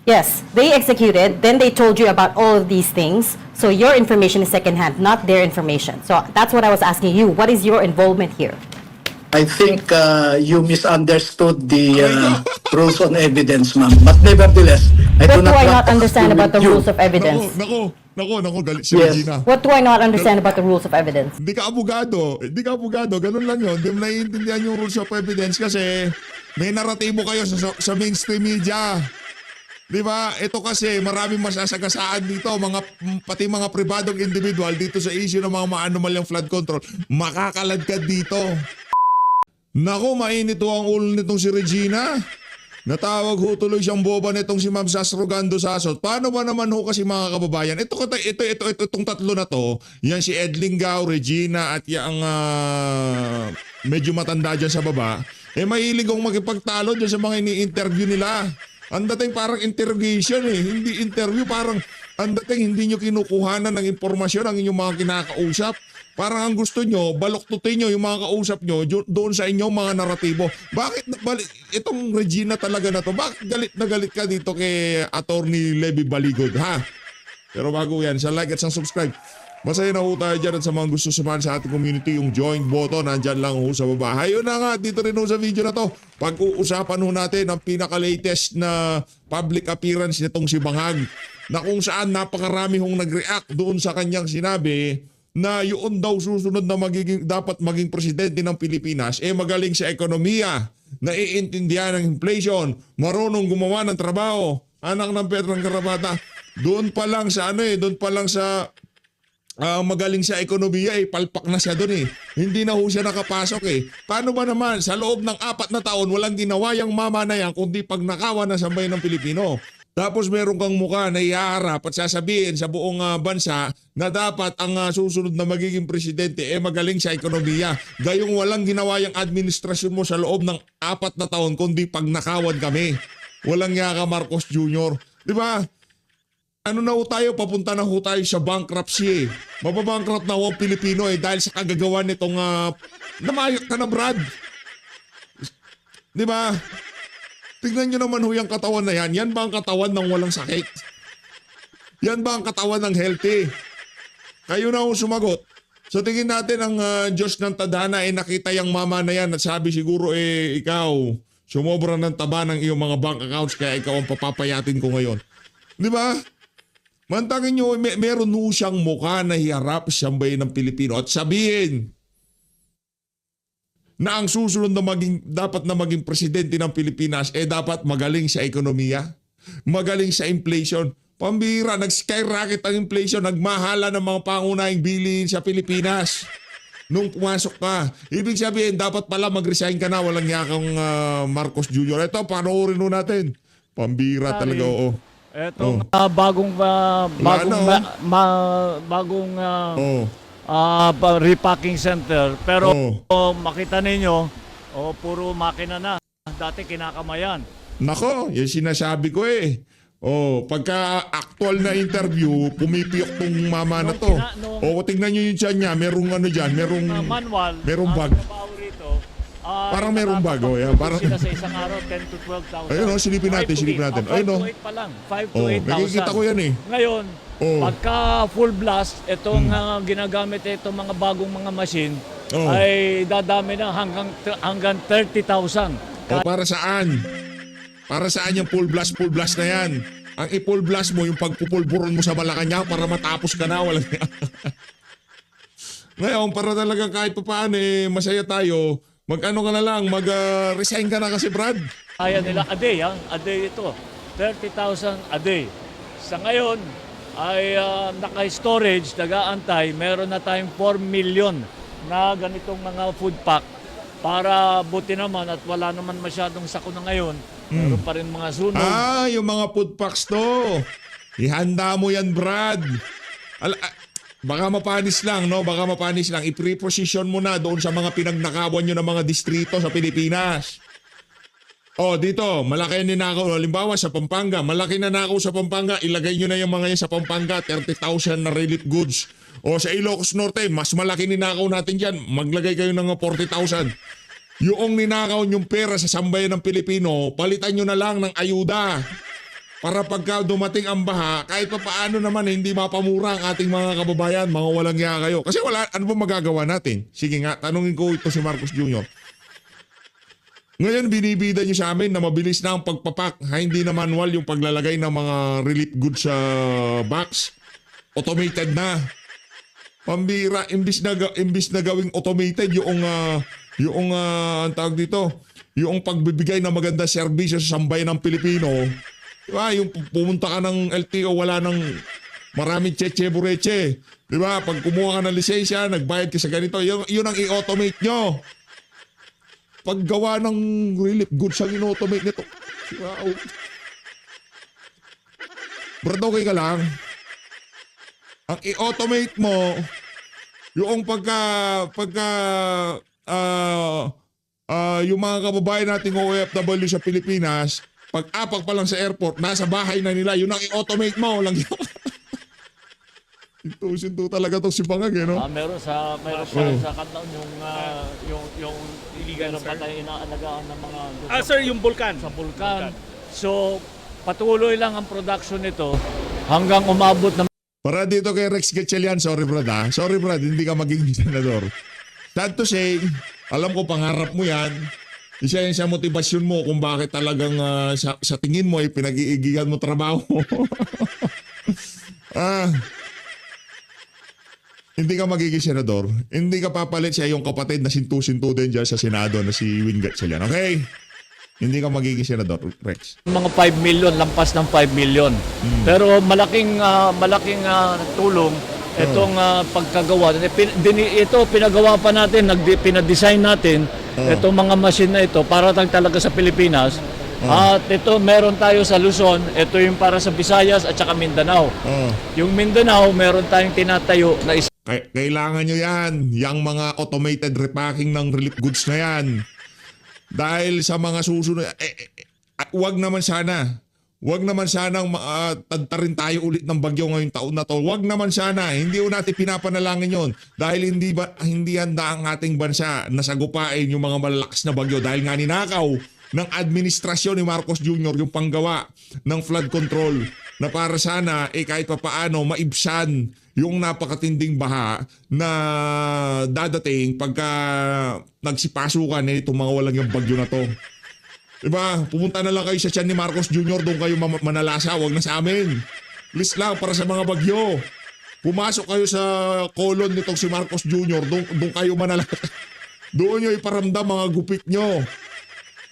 Yes, they executed, then they told you about all of these things. So your information is secondhand, not their information. So that's what I was asking you. What is your involvement here? I think you misunderstood the rules on evidence, ma'am. But nevertheless, I What do do not I want not to understand argue about the with you. rules of evidence? Nako, galit si Yes. Regina. What do I not understand about the rules of evidence? Hindi ka abogado, ganun lang yun. Hindi mo naiintindihan yung rules of evidence kasi may naratibo kayo sa mainstream media. Di ba? Ito kasi maraming masasagasaan dito, pati mga pribadong individual dito sa issue ng mga anomalyang flood control, makakaladkad dito. Nako, mainit ho ang ulo nitong si Regina. Natawag ho tuloy siyang boba nitong si Ma'am Sas Rogando Sasot. Paano ba naman ho kasi mga kababayan? Itong tatlo na to, yan si Edling Gao, Regina at yung medyo matanda dyan sa baba, mahilig akong makipagtalo dyan sa mga ini-interview nila. Ang dating parang interrogation hindi interview, parang ang dating hindi nyo kinukuhanan ng impormasyon ang inyong mga kinakausap. Parang ang gusto nyo, baloktutin nyo yung mga kausap nyo doon sa inyong mga naratibo. Bakit itong Regina talaga na to, bakit galit na galit ka dito kay Attorney Levy Baligod, ha? Pero bago yan, sa like at sa subscribe. Masaya na ho tayo dyan at sa mga gusto sumali sa ating community, yung join button, nandyan lang ho sa baba. Ayun na nga, dito rin ho sa video na to. Pag-uusapan ho natin ang pinaka-latest na public appearance nitong si Bangag, na kung saan napakarami hong nag-react doon sa kanyang sinabi na yun daw susunod na dapat maging presidente ng Pilipinas, magaling sa ekonomiya, naiintindihan ng inflation, marunong gumawa ng trabaho, anak ng Petrang Karabata. Doon pa lang sa magaling sa ekonomiya, palpak na siya doon Hindi na ho siya nakapasok Paano ba naman sa loob ng 4 na taon walang ginawa yung mama na yan kundi pagnakawan ng sambayan ng Pilipino? Tapos meron kang mukha na ihaharap at sasabihin sa buong bansa na dapat ang susunod na magiging presidente magaling sa ekonomiya. Gayong walang ginawa yung administrasyon mo sa loob ng 4 na taon kundi pagnakawan kami. Walang nga ka Marcos Jr. Di ba? Ano na ho tayo? Papunta na ho tayo sa bankruptcy Mababankrupt na ho ang Pilipino dahil sa kagagawa nitong namayot ka na Brad. Di ba? Tignan nyo naman ho yung katawan na yan. Yan ba ang katawan ng walang sakit? Yan ba ang katawan ng healthy? Kayo na ho sumagot. So tingin natin ang Diyos ng tadhana nakita yung mama na yan at sabi siguro ikaw sumobra ng taba ng iyong mga bank accounts kaya ikaw ang papapayatin ko ngayon. Di ba? Mantangin nyo, meron ho siyang mukha na hiharap siyang bayan ng Pilipino at sabihin na ang susunod na dapat na maging presidente ng Pilipinas dapat magaling sa ekonomiya, magaling sa inflation. Pambira, nag-skyrocket ang inflation, nagmahala ng mga pangunahing bilihin sa Pilipinas. Nung pumasok ka, ibig sabihin dapat pala mag-resign ka na, walang yakang Marcos Jr. Ito, panoorin ho natin. Pambira talaga, oo. Etong bagong repacking center, pero makita ninyo puro makina na, dati kinakamayan. Nako, yung sinasabi ko pagka actual na interview, pumipiyok tong mama na to. Tingnan nyo yung tiyan niya, merong dyan, Manual, merong bag. Parang merong bag, parang sila sa isang araw 10 to 12,000. Ayun, silipin natin. 5 to 8 pa lang, 5 to 8,000. Nakikita ko yan Ngayon, pagka full blast, itong ginagamit itong mga bagong mga machine, ay dadami na hanggang 30,000. Para saan? Para saan yung full blast na yan? Ang i-full blast mo, yung pagpupulburon mo sa Malacanang para matapos ka na. Ngayon, para talaga kahit pa paano masaya tayo, mag-ano ka na lang, mag-resign ka na kasi Brad. Kaya nila a day ito, 30,000 a day. Sa ngayon, ay naka-storage, nag-aantay, meron na tayong 4 million na ganitong mga food pack para buti naman at wala naman masyadong sako na ngayon. Meron pa rin mga sunog. Yung mga food packs to. Ihanda mo yan, Brad. Baka mapanis lang, no? Baka mapanis lang. I-preposition mo na doon sa mga pinagnakawan nyo ng mga distrito sa Pilipinas. Dito, malaki ang ninakaw. Halimbawa, sa Pampanga, malaki na nakaw sa Pampanga. Ilagay nyo na yung mga yan sa Pampanga, 30,000 na relief goods. Sa Ilocos Norte, mas malaki ninakaw natin dyan. Maglagay kayo ng 40,000. Yung ninakaw nyong pera sa sambayan ng Pilipino, palitan nyo na lang ng ayuda. para pagka dumating ang baha, kahit pa paano naman hindi mapamura ang ating mga kababayan, mga walang hiya kayo. Kasi wala, ano ba magagawa natin? Sige nga, tanungin ko ito si Marcos Jr. Ngayon, binibida niyo sa amin na mabilis na ang pagpapak. Hindi na manual yung paglalagay ng mga relief goods sa box. Automated na. Pambira, imbis na gawing automated ang tawag dito, yung pagbibigay ng maganda serbisyo sa sambayan ng Pilipino. Diba? Yung pumunta ka ng LTO, wala nang maraming cheche-bureche. Diba? Pag kumuha ka ng lisensya, nagbayad ka sa ganito, yun ang i-automate nyo. Paggawa ng relief goods ang in-automate nito. Wow. Brad, okay ka lang? Ang i-automate mo, yung yung mga kababayan nating OFW sa Pilipinas, pag-apak pa lang sa airport, nasa bahay na nila, yun ang i-automate mo. Lang yun. Sinto talaga to si Bangag, eh, no? Meron sa Katlaon yung iligan ng patay inaalagaan ng mga Sir, yung Vulcan. sa bulkan. So, patuloy lang ang production nito hanggang umabot ng Para dito kay Rex Gatchalian, sorry Brad ha. Sorry Brad, hindi ka magiging senador. Sad to say, alam ko pangarap mo yan. Isa yan sa motivasyon mo kung bakit talagang sa tingin mo ay pinag-iigihan mo trabaho. Hindi ka magiging senador. Hindi ka papalit sa iyong kapatid na sintu-sintu din dyan sa Senado na si Wing Gatchalian. Okay? Hindi ka magiging senador, Rex. mga 5 million, lampas ng 5 million. Pero malaking tulong itong pagkagawa. Ito pinagawa pa natin, pinadesign natin itong mga machine na ito para talaga sa Pilipinas. At ito meron tayo sa Luzon, ito yung para sa Visayas at saka Mindanao. Yung Mindanao, meron tayong tinatayo na Kailangan nyo yan. Yang mga automated repacking ng relief goods na yan. Dahil sa mga susunod, wag naman sanang tadtarin tayo ulit ng bagyo ngayong taon na to. Wag naman sana. Hindi ko natin pinapanalangin yon. Dahil hindi handa ang ating bansa na sagupain yung mga malalakas na bagyo. Dahil nga ninakaw ng administrasyon ni Marcos Jr. yung panggawa ng flood control na para sana kahit pa paano maibsan yung napakatinding baha na dadating pagka nagsipasukan itong mga walang yung bagyo na to. Diba? Pumunta na lang kayo sa tiyan ni Marcos Jr. Doon kayo manalasa. Huwag na sa amin. List lang para sa mga bagyo. Pumasok kayo sa kolon nitong si Marcos Jr. Doon kayo manalasa. Doon nyo iparamdam mga gupit nyo.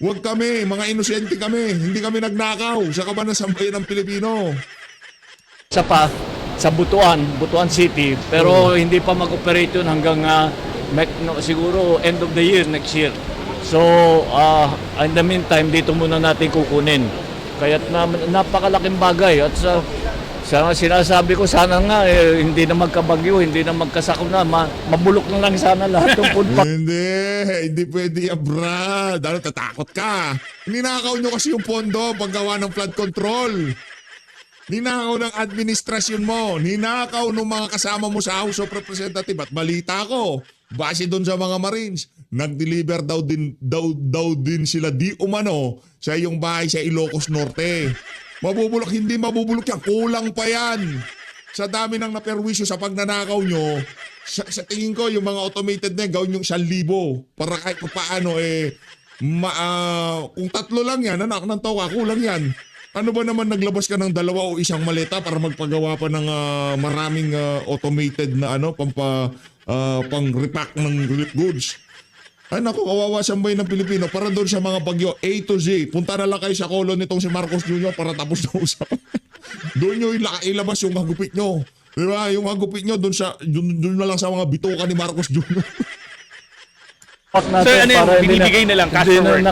Huwag kami. Mga inosente kami. Hindi kami nagnakaw sa kaban ng sambayan ng Pilipino. sa Butuan City, pero hindi pa mag-operate yun hanggang siguro end of the year next year. So, in the meantime, dito muna natin kukunin. Kaya napakalaking bagay. At sa sinasabi ko, sana nga hindi na magkabagyo, hindi na magkasakop na, mabulok na lang sana lahat ng food pack. Hindi pwede yan, Brad. Ano, tatakot ka. Ninakaw nyo kasi yung pondo paggawa ng flood control. Ninakaw ng administrasyon mo. Ninakaw ng mga kasama mo sa House of Representatives. At balita ko, base doon sa mga Marines, nag-deliver daw din sila di umano sa iyong bahay sa Ilocos Norte. Mabubulok, hindi mabubulok yan. Kulang pa yan. Sa dami ng naperwisyo sa pagnanakaw nyo, sa tingin ko yung mga automated na gawin yung 1,000 para kahit pa paano kung 3 lang yan, anak ng toka, kulang yan. Ano ba naman naglabas ka ng 2 o 1 maleta para magpagawa pa ng maraming automated na pang repack ng relief goods? Ay naku, kawawa sambayan ng Pilipino para doon sa mga bagyo A to Z. Punta na lang kayo sa kolon nitong si Marcos Jr. para tapos na usapan. Doon nyo ilabas yung hagupit nyo. Diba? Yung hagupit nyo doon na lang sa mga bituka ni Marcos Jr. Sir, ano yun? Binibigay na lang, cash forward.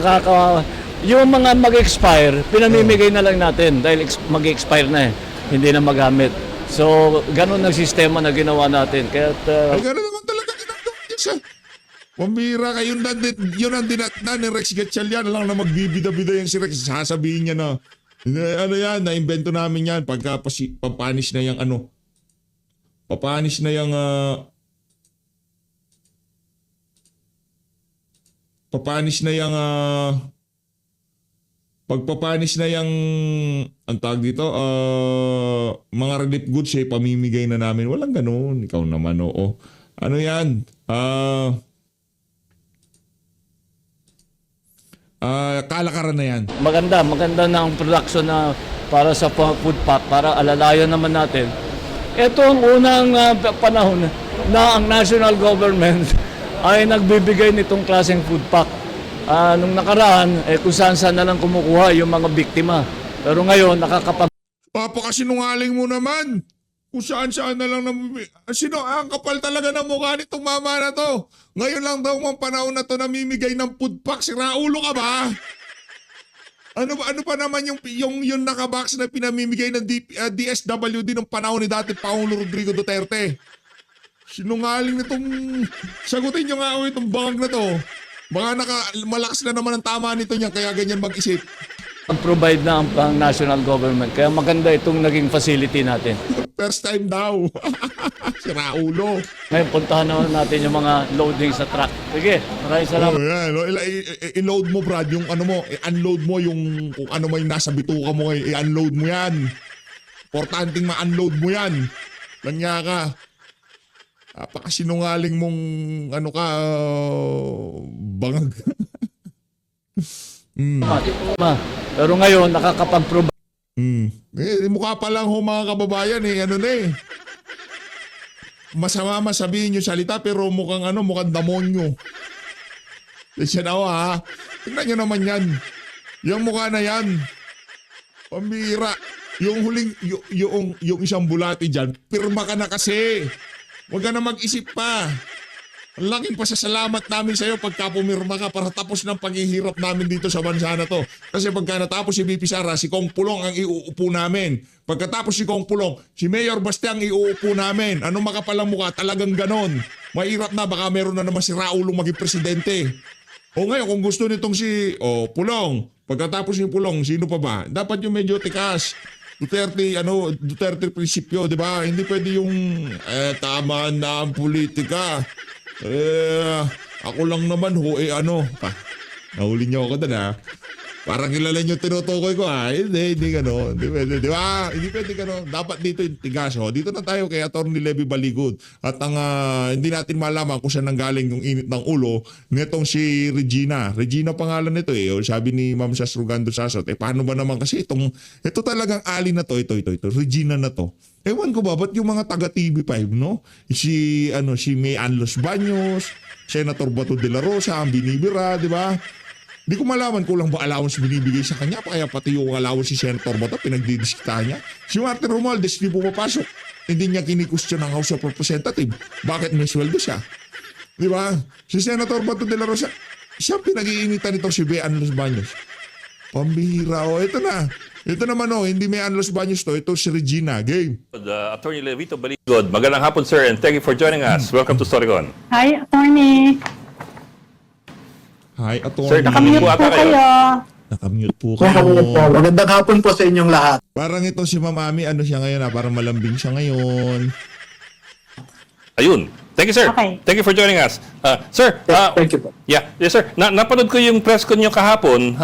Yung mga mag-expire, pinamimigay na lang natin dahil mag-expire na hindi na magamit. So, ganun ang sistema na ginawa natin. Kaya Ay, gano'n naman talaga ginagawa niya siya. Pambira ka, yun ang dinatna ni Rex Gatchalian lang na magbibida-bida yung si Rex. Sasabihin niya na, ano yan, na-invento namin yan pagka papanis na yung papanis na yung pagpapanis na yung, ang tawag dito, mga relief goods, pamimigay na namin. Walang ganun. Ikaw naman, oo. Ano yan? Kalakaran na yan. Maganda na ang production na para sa food pack, para alalayan naman natin. Ito ang unang panahon na ang national government ay nagbibigay nitong klaseng food pack. Nung nakaraan, kung saan na lang kumukuha yung mga biktima. Pero ngayon, Papakasinungaling mo naman. Kung saan na lang ang kapal talaga ng mukha nitong mama na to. Ngayon lang daw ang panahon na to namimigay ng food pack. Raulo ka ba? Ano pa naman yung nakabox na pinamimigay ng DSWD ng panahon ni dati Pangulo Rodrigo Duterte? Sinungaling nitong sagutin nyo nga itong bangag na to. Baka malakas na naman ang tama nito niya kaya ganyan mag-isip. provide na ang national government. Kaya maganda itong naging facility natin. First time daw. Sira ulo. Ngayon, puntahan naman natin yung mga loading sa truck. Sige, maraming salamat. Oh, yan. I-load mo, Brad, yung ano mo. I-unload mo yung kung ano mo yung nasa bituka mo. I-unload mo yan. Importanteng ma-unload mo yan. Langya ka. Napakasinungaling mong ano ka, bangag. Pero ngayon, nakakapag-provide Mukha pa lang ho mga kababayan ano na Masama masabihin yung salita pero mukhang demonyo. Listen ako ha. Tingnan nyo naman yan. Yung mukha na yan. Pambira. Yung huling, yung isang bulati dyan, pirma ka na kasi. Huwag ka na mag-isip pa. Ang laking pasasalamat namin sa'yo pagka pumirma ka para tapos ng paghihirap namin dito sa bansa na to. Kasi pagka natapos si VP Sara, si Kong Pulong ang iuupo namin. Pagkatapos si Kong Pulong, si Mayor Baste ang iuupo namin. Anong makapalang mukha? Talagang ganon. Mahirap na, baka meron na naman si Raulong maging presidente. O ngayon, kung gusto nitong si Pulong, pagkatapos ni Pulong, sino pa ba? Dapat yung medyo tikas. Duterte prinsipyo, di ba? Hindi pwede yung tama na ang politika. Ako lang naman ho, nahuli niyo ako doon ha. Parang kilala niyo tinutukoy ko ha. Hindi gano'n. Hindi pwede, di ba? Hindi pwede gano'n. Dapat dito yung tigas ho. Dito na tayo kay Atty. Levy Baligod. At ang hindi natin malaman kung saan nanggaling yung init ng ulo nitong si Regina. Regina pangalan nito Sabi ni Ma'am Sasrugando Sasot, paano ba naman kasi ito talagang ali na to, ito, Regina na to. Ewan ko ba, ba't yung mga taga TV5, no? Si May Ann Los Baños, Senator Bato de la Rosa, ang binibira, di ba? Di ko malaman kung lang ba allowance binibigay sa kanya, kaya pati yung allowance si Senator Bato, pinagdidiskita niya. Si Martin Romualdez, di pumapasok. Hindi niya kinikwestiyon ng House of Representative. Bakit may sweldo siya? Di ba? Si Senator Bato de la Rosa, siya pinag-iinitan nito si May Ann Los Baños. Pambihira, ito na. Ito naman hindi May Ann Los Baños to. Ito si Regina. Game. Attorney Levito Baligod. Magandang hapon, sir, and thank you for joining us. Welcome to Storycon. Hi, attorney. Hi, Atty. Sir, nakamute Mute po kayo. Nakamute po Magandang kayo. Magandang hapon po sa inyong lahat. Parang ito si Ma'am Ami, siya ngayon parang malambing siya ngayon. Ayun. Thank you, sir. Okay. Thank you for joining us. Sir, Thank you po. yeah, yes, sir. Napanood ko yung press con nyo kahapon.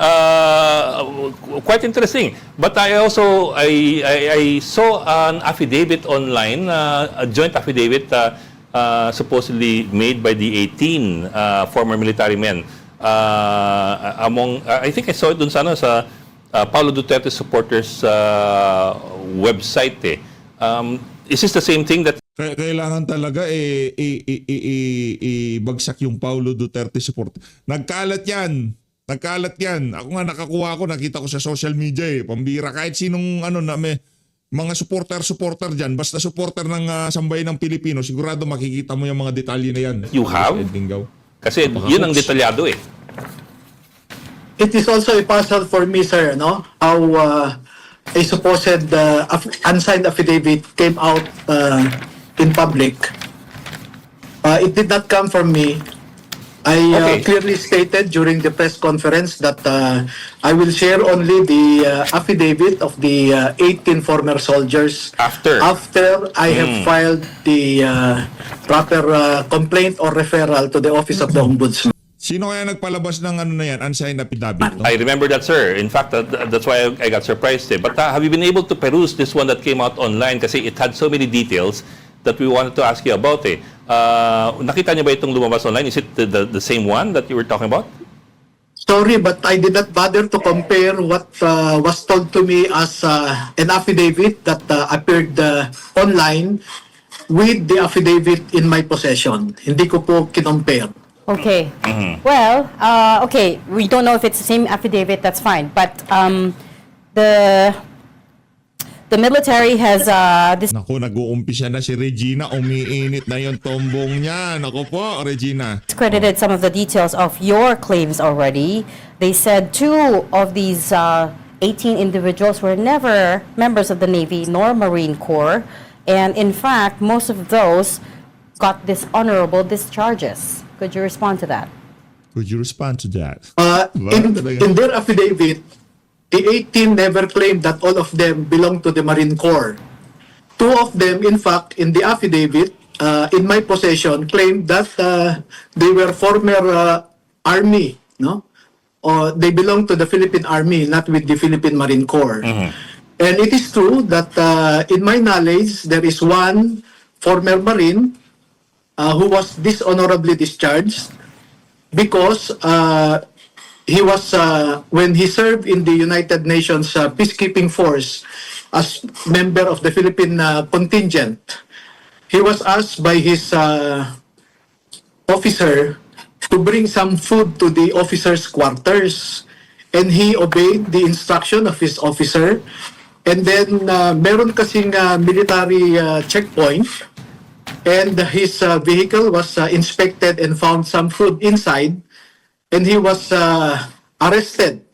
Quite interesting. But I also, I saw an affidavit online, a joint affidavit supposedly made by the 18 former military men. I think I saw it dun sa Paulo Duterte supporters website Is this the same thing that Kailangan talaga ibagsak yung Paulo Duterte support. Nagkalat yan. Ako nga nakakuha ko, nakita ko sa social media Pambira kahit sinong mga supporter diyan, basta supporter ng sambayan ng Pilipino, sigurado makikita mo yung mga detalye na yan. you have? Kasi yun ang detalyado It is also a puzzle for me, sir, how a supposed unsigned affidavit came out in public. It did not come from me. I Okay. clearly stated during the press conference that I will share only the affidavit of the 18 former soldiers After I have filed the proper complaint or referral to the Office of the Ombudsman. Sino kaya nagpalabas ng ano na yan, unsigned affidavit? No? I remember that, sir. In fact, that's why I got surprised. But have you been able to peruse this one that came out online? Kasi it had so many details that we wanted to ask you about. Nakita niyo ba itong lumabas online? Is it the same one that you were talking about? Sorry, but I did not bother to compare what was told to me as an affidavit that appeared online with the affidavit in my possession. Hindi ko po kinompare. Okay. Well, okay, we don't know if it's the same affidavit, that's fine. But the military has Naku, nag-uumpisa na si Regina. Umiinit na yung tombong niya. Naku po, Regina. discredited some of the details of your claims already. They said 2 of these 18 individuals were never members of the Navy nor Marine Corps. And in fact, most of those got dishonorable discharges. Could you respond to that? Could you respond to that? In their affidavit, the 18 never claimed that all of them belong to the Marine Corps. 2 of them, in fact, in the affidavit, in my possession, claimed that they were former Army, no? Or they belong to the Philippine Army, not with the Philippine Marine Corps. And it is true that, in my knowledge, there is one former Marine who was dishonorably discharged because he was, when he served in the United Nations Peacekeeping Force as member of the Philippine contingent, he was asked by his officer to bring some food to the officers' quarters. And he obeyed the instruction of his officer. And then, meron kasing military checkpoint. And his vehicle was inspected and found some food inside. And he was arrested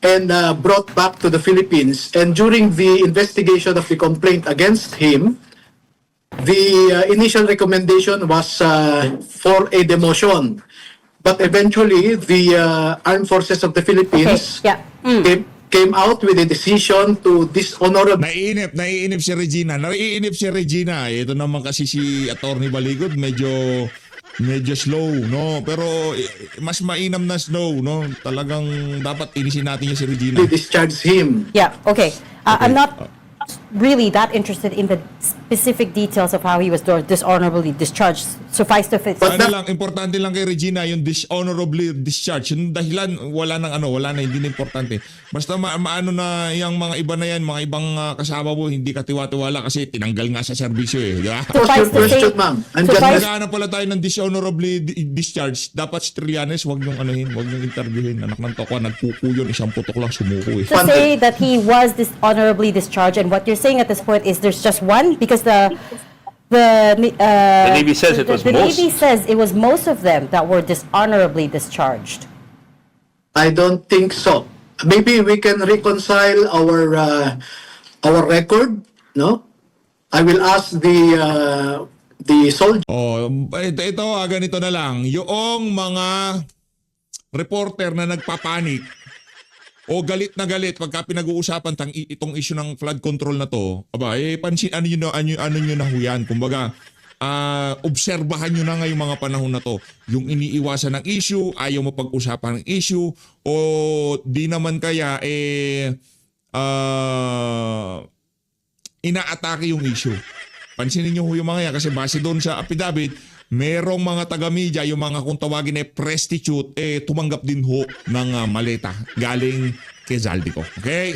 and brought back to the Philippines. And during the investigation of the complaint against him, the initial recommendation was for a demotion. But eventually, the Armed Forces of the Philippines Okay, yeah. came out with a decision to dishonorably Naiinip si Regina. Naiinip si Regina. Ito naman kasi si Attorney Baligod, medyo slow, no? Pero mas mainam na slow, no? Talagang dapat inisin natin yung si Regina. discharge him. Yeah, okay. I'm not really that interested in the specific details of how he was dishonorably discharged. Suffice to fit. Ano lang, importante lang kay Regina yung dishonorably discharge. Yung dahilan, wala na, hindi na importante. Basta maano na yung mga iba na yan, mga ibang kasama mo, hindi ka tiwa-tiwala kasi tinanggal nga sa serbisyo eh. Di ba? What's your question, ma'am? I'm just Naghahanap pala tayo ng dishonorably discharge. Dapat si Trillanes, wag niyong interviewin. Anak ng tokwa, nagpupo yun, isang putok lang sumuko eh. To say that he was dishonorably discharged, and what you're saying at this point is there's just one, because the Navy says it was the most. Navy says it was most of them that were dishonorably discharged. I don't think so. Maybe we can reconcile our record, no? I will ask the soldier. Oh, ito ganito na lang. Yung mga reporter na nagpapanik o galit na galit pagka pinag-uusapan itong issue ng flood control na to, pansin ano nyo na huyan. Kumbaga, obserbahan nyo na ngayong mga panahon na to. Yung iniiwasan ng issue, ayaw mo pag-usapan ng issue, o di naman kaya, inaatake yung issue. Pansinin nyo yung mga yan kasi base doon sa affidavit, merong mga taga-media, yung mga kung tawagin prostitute, tumanggap din ho ng maleta galing kay Zaldico. Okay?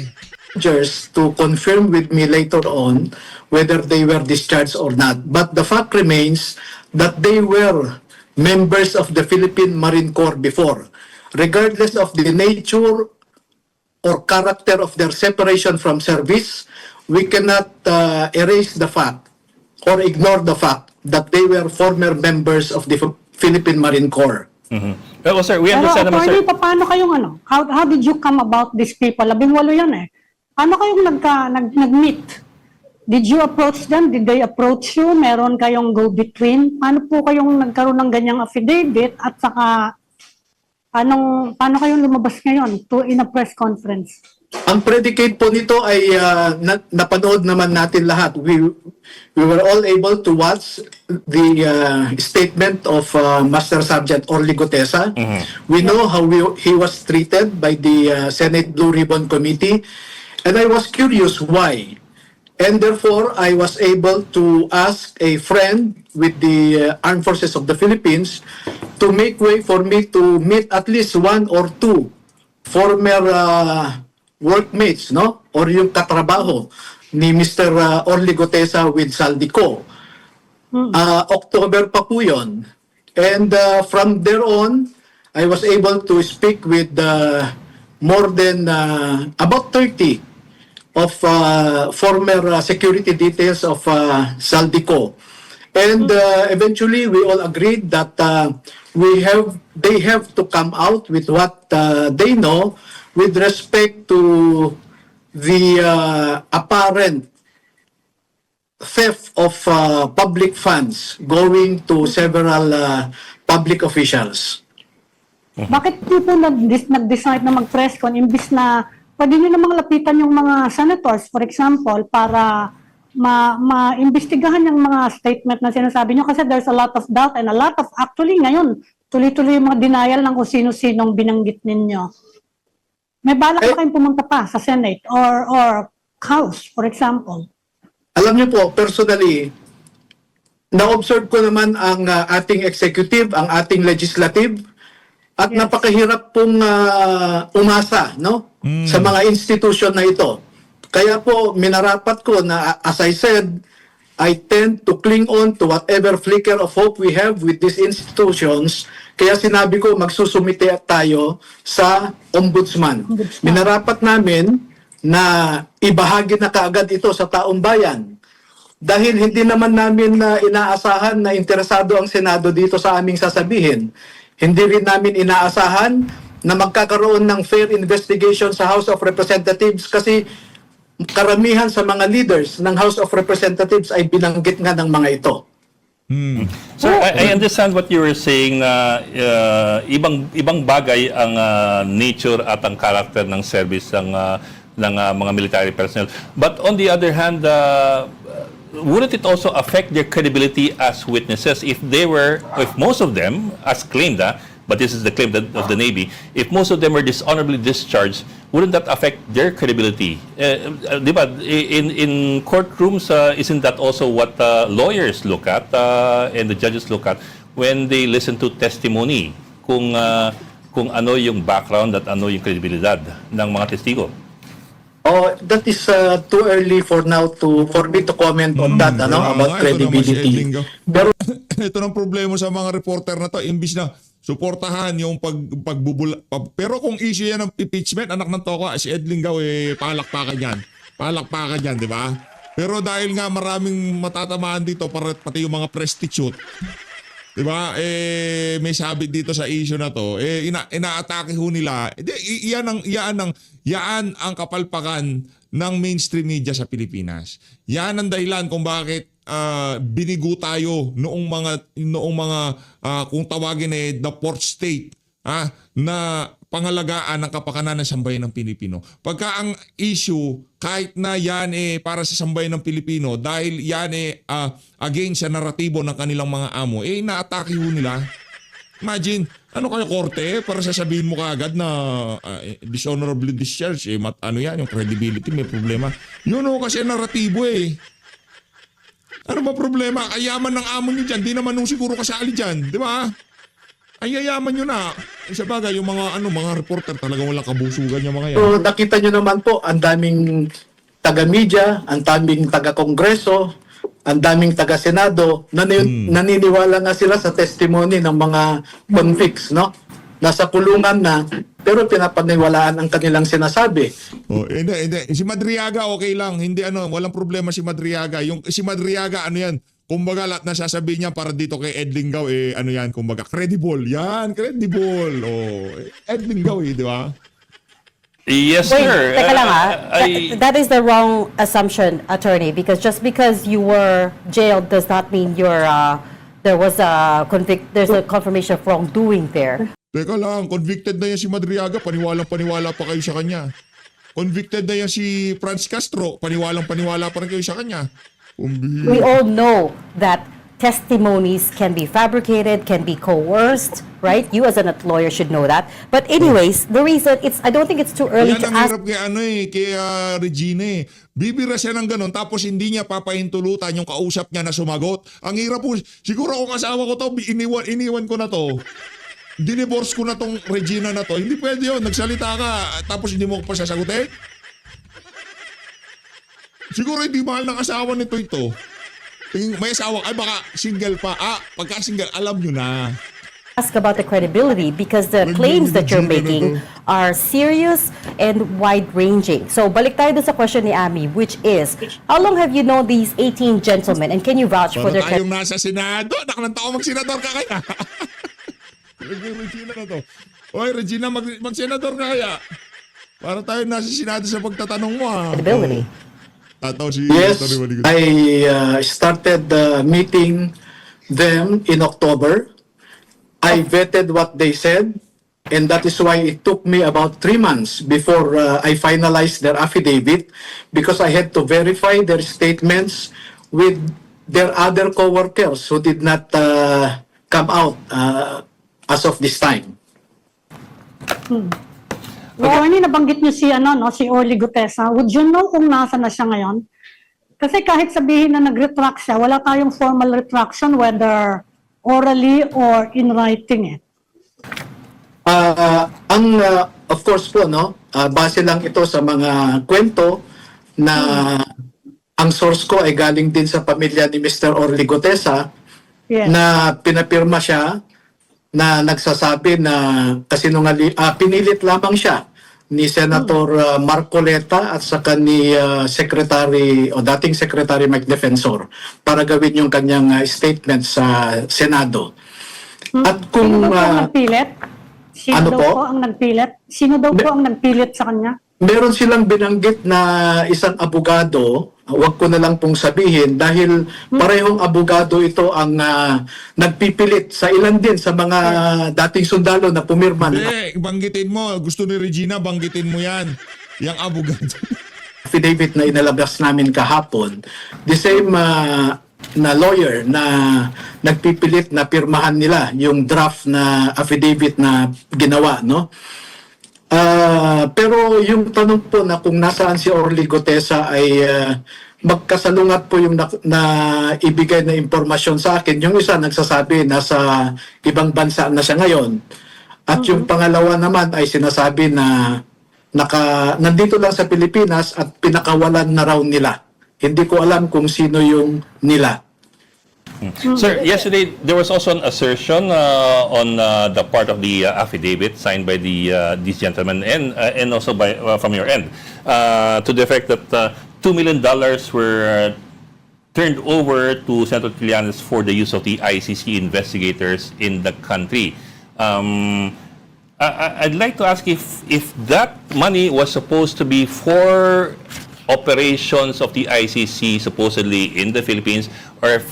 To confirm with me later on whether they were discharged or not. But the fact remains that they were members of the Philippine Marine Corps before. Regardless of the nature or character of their separation from service, we cannot erase the fact or ignore the fact that they were former members of the Philippine Marine Corps. Well, sir, we Pero understand naman, sir. attorney, paano kayong how did you come about these people? 18 yan eh. Paano kayong nag-meet? Did you approach them? Did they approach you? Meron kayong go-between? Paano po kayong nagkaroon ng ganyang affidavit? At saka, paano kayong lumabas ngayon in a press conference? Ang predicate po nito ay napanood naman natin lahat. We were all able to watch the statement of Master Sergeant Orly Gutesa. We know how he was treated by the Senate Blue Ribbon Committee, and I was curious why. And therefore, I was able to ask a friend with the Armed Forces of the Philippines to make way for me to meet at least one or two former workmates, no? Or yung katrabaho ni Mr. Orly Gutesa with Saldico. October pa po yun. And from there on, I was able to speak with more than about 30 of former security details of Saldico. And eventually, we all agreed that they have to come out with what they know with respect to the apparent theft of public funds going to several public officials. Bakit niyo po nag-decide na mag-press con imbis na pwede niyo namang lapitan yung mga senators, for example, para maimbestigahan yung mga statement na sinasabi niyo kasi there's a lot of doubt and a lot of actually ngayon tuloy-tuloy yung mga denial ng kung sino-sinong binanggit ninyo. May balak ba kayong pumunta pa sa Senate or House, for example? Alam niyo po, personally, na-observe ko naman ang ating executive, ang ating legislative, at napakahirap pong umasa, no? Sa mga institution na ito. Kaya po, minarapat ko na, as I said, I tend to cling on to whatever flicker of hope we have with these institutions. Kaya sinabi ko, magsusumite tayo sa ombudsman. Minarapat namin na ibahagi na kaagad ito sa taong bayan. Dahil hindi naman namin inaasahan na interesado ang Senado dito sa aming sasabihin. Hindi rin namin inaasahan na magkakaroon ng fair investigation sa House of Representatives kasi karamihan sa mga leaders ng House of Representatives ay binanggit nga ng mga ito. Sir, I understand what you were saying na ibang bagay ang nature at ang character ng service ng mga military personnel. But on the other hand, wouldn't it also affect their credibility as witnesses if most of them, as claimed, but this is the claim of the Navy, if most of them were dishonorably discharged, wouldn't that affect their credibility? Di ba, in courtrooms, isn't that also what lawyers look at and the judges look at when they listen to testimony kung ano yung background at ano yung kredibilidad ng mga testigo? Oh, that is too early for me to comment on that about credibility. Pero Ito ng problema sa mga reporter na to, imbis na suportahan yung pero kung issue yan ng impeachment, anak ng toka, si Ed Lingaw, palakpakan yan. Palakpakan yan, di ba? Pero dahil nga maraming matatamaan dito, pati yung mga prostitute, di ba? May sabit dito sa issue na to. Inaatake ho nila. Yan ang kapalpakan ng mainstream media sa Pilipinas. Yan ang dahilan kung bakit binigo tayo noong mga kung tawagin the fourth state na pangalagaan ng kapakanan ng sambayan ng Pilipino. Pagka ang issue, kahit na yan para sa sambayan ng Pilipino, dahil yan against sa naratibo ng kanilang mga amo, inaatake ho nila. Imagine, ano kayo korte para sasabihin mo kaagad na dishonorably discharged, yung credibility, may problema. Yun kasi naratibo Ano ba problema? Kayaman ng amo nyo dyan, di naman nung siguro kasali dyan, di ba? Ay yayaman nyo na. Sa bagay, yung mga reporter talagang walang kabusugan yung mga yan. so, nakita nyo naman po, ang daming taga-media, ang daming taga-kongreso, ang daming taga-senado, naniniwala nga sila sa testimony ng mga convicts, no? Nasa kulungan na, pero pinapaniwalaan ang kanilang sinasabi. Hindi. Si Madriaga okay lang. Hindi walang problema si Madriaga. Yung si Madriaga yan? Kumbaga lahat na sasabihin niya para dito kay Ed Lingaw yan? Kumbaga credible. Yan, credible. Ed Lingaw di ba? Yes, Wait, sir. teka lang that is the wrong assumption, attorney, because just because you were jailed does not mean there's a confirmation of wrongdoing there. Teka lang, convicted na yan si Madriaga. Paniwala pa kayo sa kanya. Convicted na yan si Franz Castro. Paniwalang-paniwala pa rin kayo sa kanya. We all know that testimonies can be fabricated, can be coerced, right? You as a lawyer should know that. But anyways, the reason I don't think it's too early Yan to ang ask. hirap kay Regina eh. Bibira siya ng ganun tapos hindi niya papahintulutan yung kausap niya na sumagot. Ang hirap po. Siguro kung asawa ko to, iniwan ko na to. Dinivorce ko na tong Regina na to. Hindi pwede yun. Nagsalita ka tapos hindi mo ko pa sasagutin. Siguro hindi mahal ng asawa nito ito. May asawa, ay baka single pa. Pagka single, alam nyo na. Ask about the credibility because the claims that you're making are serious and wide-ranging. So, balik tayo dun sa question ni Ami, which is, how long have you known these 18 gentlemen and can you vouch for Para their tayong nasa Senado. Nakalanta ko mag-senador ka kaya. Regina na to. Oy, Regina, mag-senador ka kaya. Para tayo nasa Senado sa pagtatanong mo ha. credibility? Tataw si Yes, Tony Maligot. I started meeting them in October. I vetted what they said, and that is why it took me about 3 months before I finalized their affidavit, because I had to verify their statements with their other co-workers who did not come out as of this time. Attorney, nabanggit niyo si Orly Gutesa. Would you know kung nasa na siya ngayon? Kasi kahit sabihin na nag-retract siya, wala tayong formal retraction whether orally or in writing Of course po, no, base lang ito sa mga kwento na ang source ko ay galing din sa pamilya ni Mr. Orly Gutesa, Yes. na pinapirma siya na nagsasabi na pinilit lamang siya ni Senator Marcoleta at saka ni Secretary o dating Secretary Mike Defensor para gawin yung kanyang statement sa Senado. At kung Sino daw po ang nagpilit? Sino ano daw po? po ang nagpilit? Sino daw po ang nagpilit sa kanya? meron silang binanggit na isang abogado, wag ko na lang pong sabihin dahil parehong abogado ito ang nagpipilit sa ilan din sa mga dating sundalo na pumirma ng Banggitin mo. Gusto ni Regina, banggitin mo yan. Yang abogado. affidavit na inalabas namin kahapon. The same na lawyer na nagpipilit na pirmahan nila yung draft na affidavit na ginawa, no? Pero yung tanong po na kung nasaan si Orly Gutesa ay magkasalungat po yung na ibigay na impormasyon sa akin. Yung isa nagsasabi nasa ibang bansa na siya ngayon. At yung pangalawa naman ay sinasabi na nandito lang sa Pilipinas at pinakawalan na raw nila. Hindi ko alam kung sino yung nila. Sir, yesterday there was also an assertion on the part of the affidavit signed by these gentlemen and also by from your end to the effect that $2 million were turned over to Senator Trillanes for the use of the ICC investigators in the country. I'd like to ask if that money was supposed to be for operations of the ICC supposedly in the Philippines, or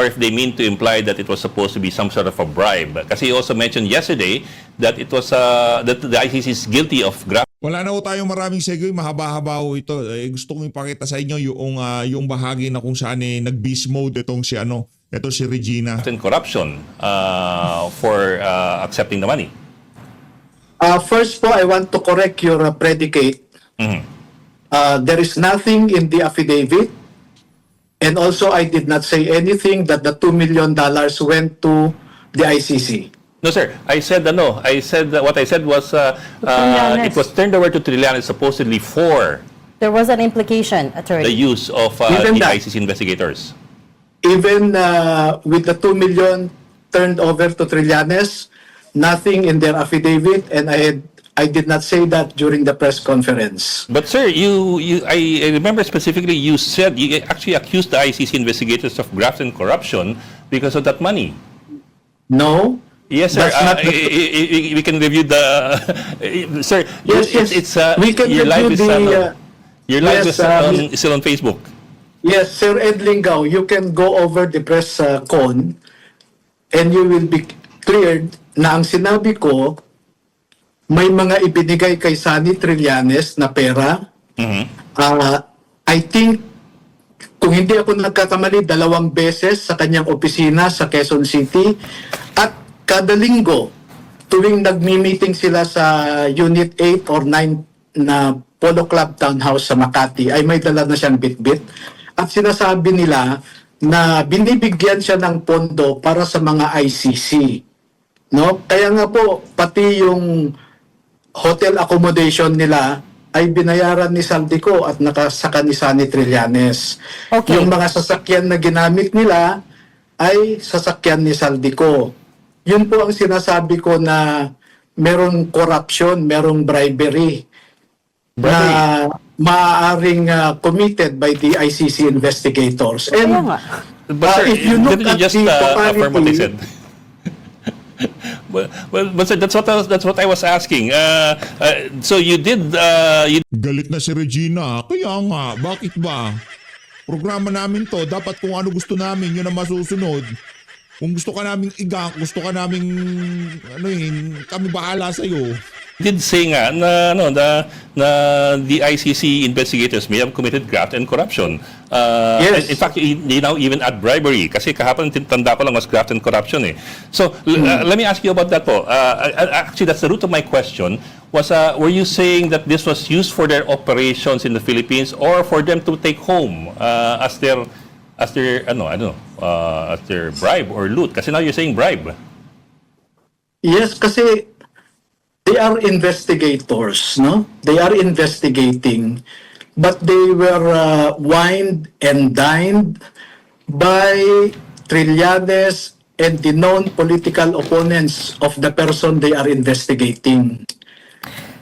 if they mean to imply that it was supposed to be some sort of a bribe. Kasi you also mentioned yesterday that it was that the ICC is guilty of Wala na ho tayong maraming segue, mahaba-haba ho ito. Gusto kong ipakita sa inyo yung bahagi na kung saan nag-beast mode itong si Regina. and corruption for accepting the money. First po, I want to correct your predicate. Mhm. There is nothing in the affidavit, and also I did not say anything that the $2 million went to the ICC. No, sir. I said that what I said was Trillanes. it was turned over to Trillanes supposedly for There was an implication, the attorney. use of Even the that. ICC investigators. Even with the $2 million turned over to Trillanes, nothing in their affidavit, and I did not say that during the press conference. But sir, I remember specifically you said you actually accused the ICC investigators of graft and corruption because of that money. No. Yes, sir. That's not We can review the sir. Yes, yes. It's We can your live review is your live yes, is still on Facebook. Yes, Sir Ed Lingao, you can go over the press con and you will be cleared na ang sinabi ko may mga ibinigay kay Sunny Trillanes na pera. I think, kung hindi ako nagkakamali, 2 beses sa kanyang opisina sa Quezon City. At kada linggo, tuwing nagmi-meeting sila sa Unit 8 or 9 na Polo Club Townhouse sa Makati, ay may dala na siyang bitbit. At sinasabi nila na binibigyan siya ng pondo para sa mga ICC. No? Kaya nga po, pati yung hotel accommodation nila ay binayaran ni Saldico at nakasaka ni Sunny Trillanes. Okay. Yung mga sasakyan na ginamit nila ay sasakyan ni Saldico. Yun po ang sinasabi ko na merong corruption, merong bribery na maaaring committed by the ICC investigators. Kaya nga. But sir, if you look didn't you at just the affirm what they totality- said? But sir, that's what I was asking. So you did Galit na si Regina. Kaya nga, bakit ba? Programa namin to, dapat kung ano gusto namin, yun ang masusunod. Kung gusto ka naming igak, gusto ka naming, kami bahala sa'yo. did say nga na na the ICC investigators may have committed graft and corruption. Yes. In fact, they now even add bribery kasi kahapon tanda ko lang was graft and corruption eh. So let me ask you about that po. Actually, that's the root of my question. Were you saying that this was used for their operations in the Philippines or for them to take home as their bribe or loot? Kasi now you're saying bribe. Yes, kasi they are investigators, no? They are investigating, but they were wined and dined by Trillanes and the known political opponents of the person they are investigating.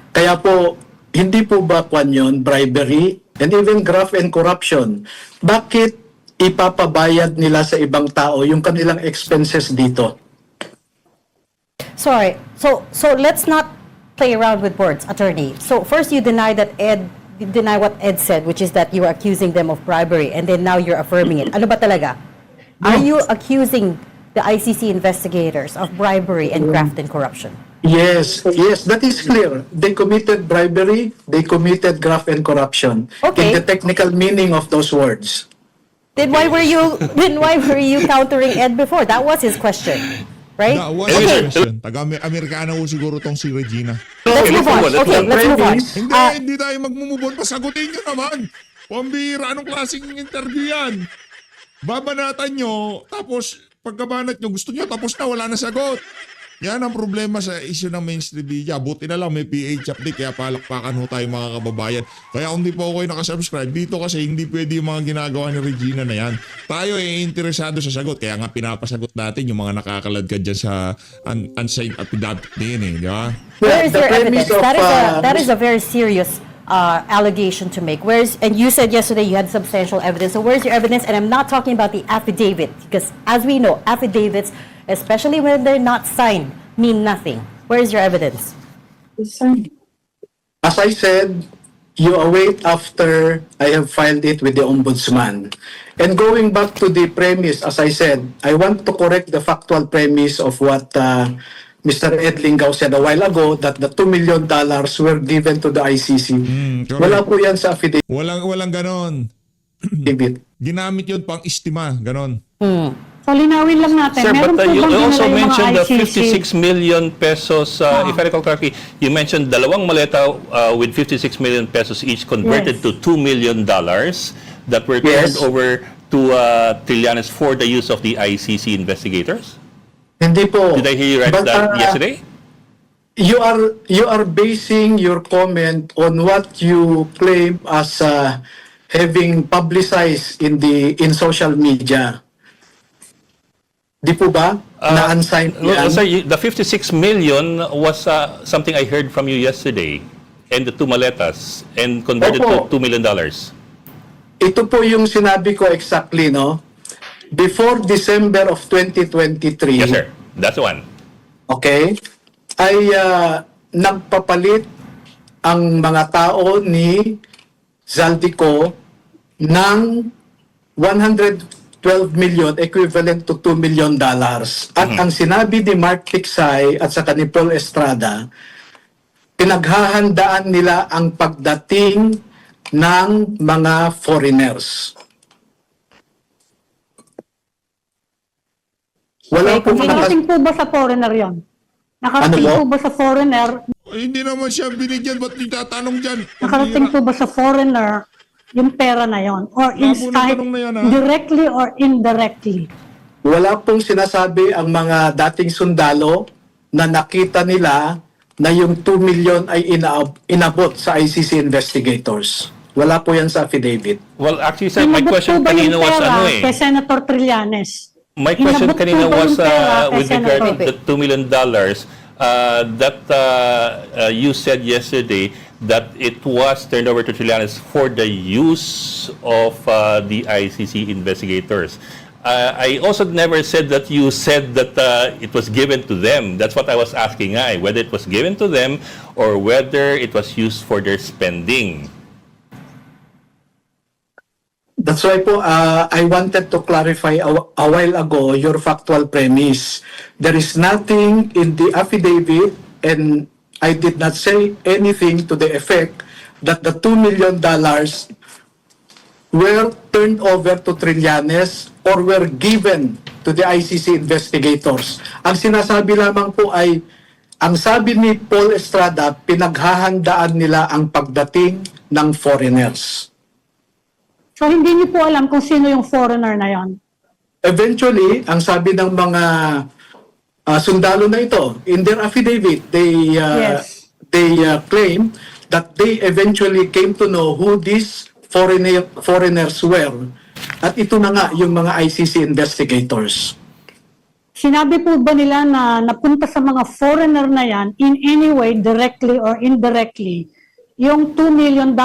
Kaya po, hindi po ba kwan yun, bribery and even graft and corruption? Bakit ipapabayad nila sa ibang tao yung kanilang expenses dito? Sorry. So let's not play around with words, attorney. So first you deny what Ed said, which is that you are accusing them of bribery, and then now you're affirming it. Ano ba talaga? Are you accusing the ICC investigators of bribery and graft and corruption? Yes, that is clear. They committed bribery, they committed graft and corruption. Okay. In the technical meaning of those words. Then why were you countering Ed before? That was his question, right? That was Okay. the question. Taga-Amerikana ko siguro tong si Regina. Let's move on. let's Okay, move on. let's move on. Hindi tayo magmumove on. Pasagutin nyo naman. Pambira, anong klaseng interview yan? Babanatan nyo, tapos pagkabanat nyo, gusto nyo, tapos na, wala na sagot. Yan ang problema sa issue ng mainstream media. Buti na lang may PH update, kaya palakpakan ho tayo mga kababayan. Kaya kung di po kayo nakasubscribe dito kasi hindi pwede yung mga ginagawa ni Regina na yan. Tayo ay interesado sa sagot, kaya nga pinapasagot natin yung mga nakakaladkad dyan sa unsigned affidavit na yun eh, di ba? Where is The your premise evidence? of, That is a very serious allegation to make. And you said yesterday you had substantial evidence. So where's your evidence? And I'm not talking about the affidavit, because as we know, affidavits, especially when they're not signed, mean nothing. Where is your evidence? As I said, you await after I have filed it with the Ombudsman. And going back to the premise, as I said, I want to correct the factual premise of what Mr. Ed Lingao said a while ago, that the $2 million were given to the ICC. correct. Wala po yan sa affidavit. Walang ganon. Ginamit yun pang istima, ganon. So, linawin lang natin. Sir, Meron but po you bang also dinala yung mga mentioned the ICC? 56 million pesos, if I recall correctly, you mentioned dalawang maleta with 56 million pesos each converted Yes. to $2 million that were turned Yes. over to Trillanes for the use of the ICC investigators? Hindi po. Did I hear you right But, that yesterday? You are basing your comment on what you claim as having publicized in social media. Di po ba? Na unsigned No, yan? sir, the 56 million was something I heard from you yesterday, and the two maletas, and converted Opo. to $2 million. Ito po yung sinabi ko exactly, no? Before December of 2023, Yes, sir. That's the one. okay, ay nagpapalit ang mga tao ni Zaldico ng 112 million equivalent to $2 million. At ang sinabi ni Mark Tiksay at saka ni Paul Estrada, pinaghahandaan nila ang pagdating ng mga foreigners. Wala Okay, pong continue. Nakarating po ba sa foreigner yon? Nakarating Ano po? po ba sa foreigner? Ay, hindi naman siya binigyan. Ba't tatanong dyan? Nakarating po ba sa foreigner yung pera na yon? Or Labo ng kahit tanong na yan, ha? directly or indirectly? Wala pong sinasabi ang mga dating sundalo na nakita nila na yung 2 million ay inabot sa ICC investigators. Wala po yan sa affidavit. Well, actually, sir, my Inabot question po ba yung kanina was pera ano eh. kay Senator Trillanes? My question Inabot po kanina ba was yung pera kay with Senator regarding the $2 million that you said yesterday that it was turned over to Trillanes for the use of the ICC investigators. I also never said that you said that it was given to them. That's what I was asking, whether it was given to them or whether it was used for their spending. That's why po, I wanted to clarify a while ago your factual premise. There is nothing in the affidavit, and I did not say anything to the effect that the $2 million were turned over to Trillanes or were given to the ICC investigators. Ang sinasabi lamang po ay, ang sabi ni Paul Estrada, pinaghahandaan nila ang pagdating ng foreigners. So hindi niyo po alam kung sino yung foreigner na yon? Eventually, ang sabi ng mga sundalo na ito, in their affidavit, Yes. they claim that they eventually came to know who these foreigners were. At ito na nga yung mga ICC investigators. Sinabi po ba nila na napunta sa mga foreigner na yan in any way, directly or indirectly, yung $2 million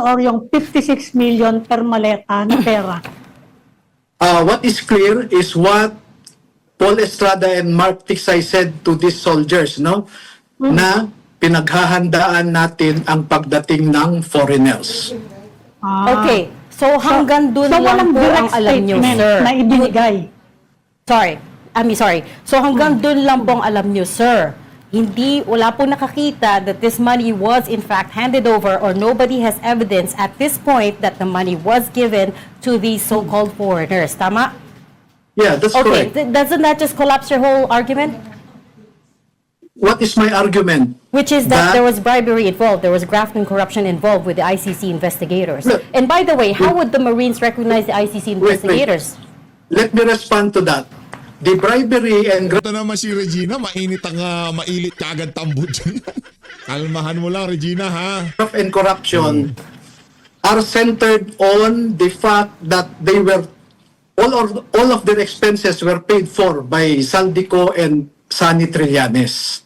or yung 56 million per maleta na pera? What is clear is what Paul Estrada and Mark Tiksay said to these soldiers, no? Na pinaghahandaan natin ang pagdating ng foreigners. Okay, so hanggang dun so lang walang po ang direct alam nyo, statement sir. na ibinigay. Sorry. So hanggang dun lang po ang alam nyo, sir. Wala po nakakita that this money was in fact handed over, or nobody has evidence at this point that the money was given to these so-called foreigners. Tama? Yeah, that's Okay, correct. doesn't that just collapse your whole argument? What is my argument? Which is that That- there was bribery involved, there was graft and corruption involved with the ICC investigators. Look. And by the way, how would the Marines recognize the ICC Wait. investigators? Let me respond to that. The bribery and Ito naman si Regina, mailit mailit kagad tambod. Kalmahan mo lang, Regina, ha? graft and corruption are centered on the fact that they were all of their expenses were paid for by Saldico and Sani Trillanes.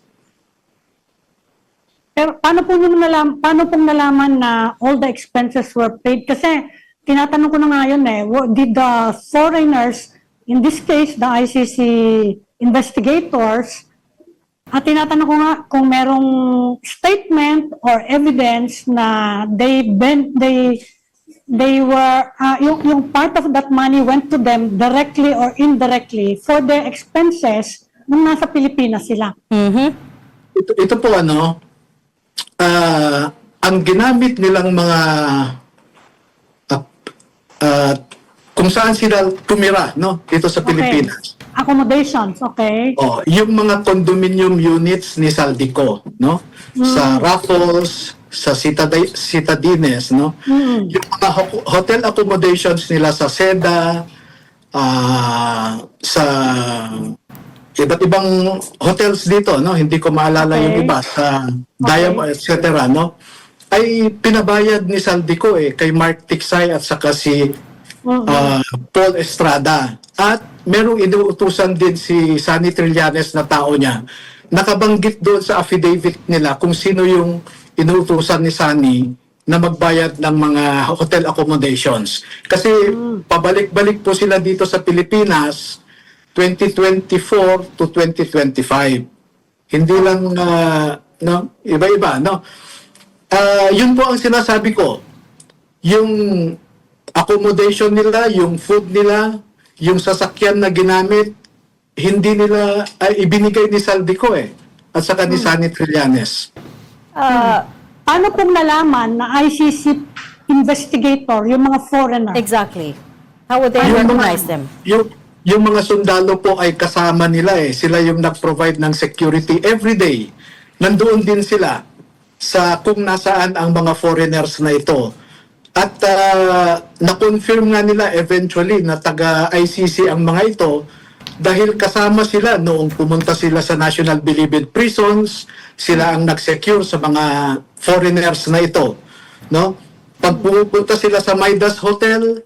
Pero paano pong nalaman na all the expenses were paid? Kasi tinatanong ko na nga yun did the foreigners, in this case, the ICC investigators, at tinatanong ko nga kung merong statement or evidence na they were, yung part of that money went to them directly or indirectly for their expenses nung nasa Pilipinas sila. Ito po ang ginamit nilang mga kung saan sila tumira dito sa Pilipinas. Accommodations, okay. Yung mga condominium units ni Saldico, sa Raffles, sa Citadines, yung mga hotel accommodations nila sa Seda, sa iba't ibang hotels dito, hindi ko maalala yung Okay. iba, sa Diamond, etc., ay pinabayad ni Saldico kay Mark Tiksay at saka si Paul Estrada. At merong inuutusan din si Sani Trillanes na tao niya. Nakabanggit doon sa affidavit nila kung sino yung inuutusan ni Sani na magbayad ng mga hotel accommodations. Kasi pabalik-balik po sila dito sa Pilipinas 2024 to 2025. Hindi lang iba-iba, yun po ang sinasabi ko. Yung accommodation nila, yung food nila, yung sasakyan na ginamit, hindi nila ibinigay ni Saldico at saka ni Sani Trillanes. Paano pong nalaman na ICC investigator, yung mga foreigner? Exactly. How would they Yung recognize them? Yung mga sundalo po ay kasama nila eh. Sila yung nag-provide ng security every day. Nandoon din sila sa kung nasaan ang mga foreigners na ito. At na-confirm nga nila eventually na taga-ICC ang mga ito dahil kasama sila noong pumunta sila sa National Bilibid Prisons, sila ang nag-secure sa mga foreigners na ito. No? Pag pupunta sila sa Midas Hotel,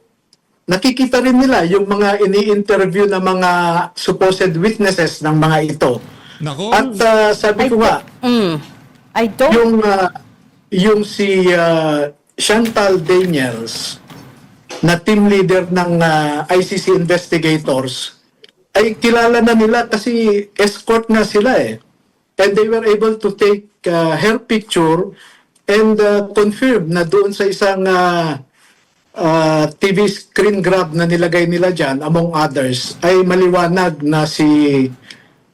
nakikita rin nila yung mga ini-interview na mga supposed witnesses ng mga ito. Nako. At sabi ko nga, I don't yung si Chantal Daniels na team leader ng ICC investigators ay kilala na nila kasi escort nga sila eh. And they were able to take her picture and confirm na doon sa isang TV screen grab na nilagay nila dyan, among others, ay maliwanag na si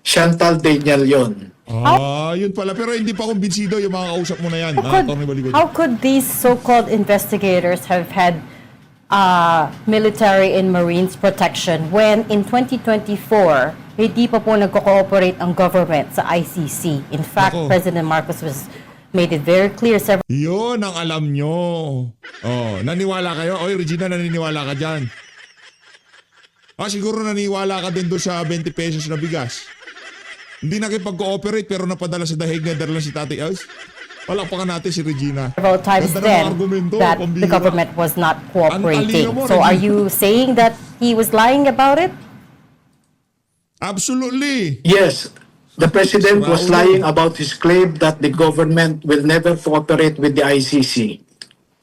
Chantal Daniel yon. Yun pala. Pero hindi pa kumbinsido yung mga kausap mo na yan. Atty. Baligoy. how could these so-called investigators have had military and Marines protection when in 2024, hindi pa po nagko-cooperate ang government sa ICC? In fact, Nako. President Marcos made it very clear several Yun ang alam nyo. Naniwala kayo? Oy, Regina, naniniwala ka dyan. Siguro naniwala ka din doon sa 20 pesos na bigas. Hindi nakipag-cooperate pero napadala sa Dahig Netherlands si Tatay Els. Palakpakan natin si Regina. times Ganda ng then argumento, that the pambihira. government was not cooperating. Ang talino mo, So are Regina. you saying that he was lying about it? Absolutely. Yes, the president was lying about his claim that the government will never cooperate with the ICC.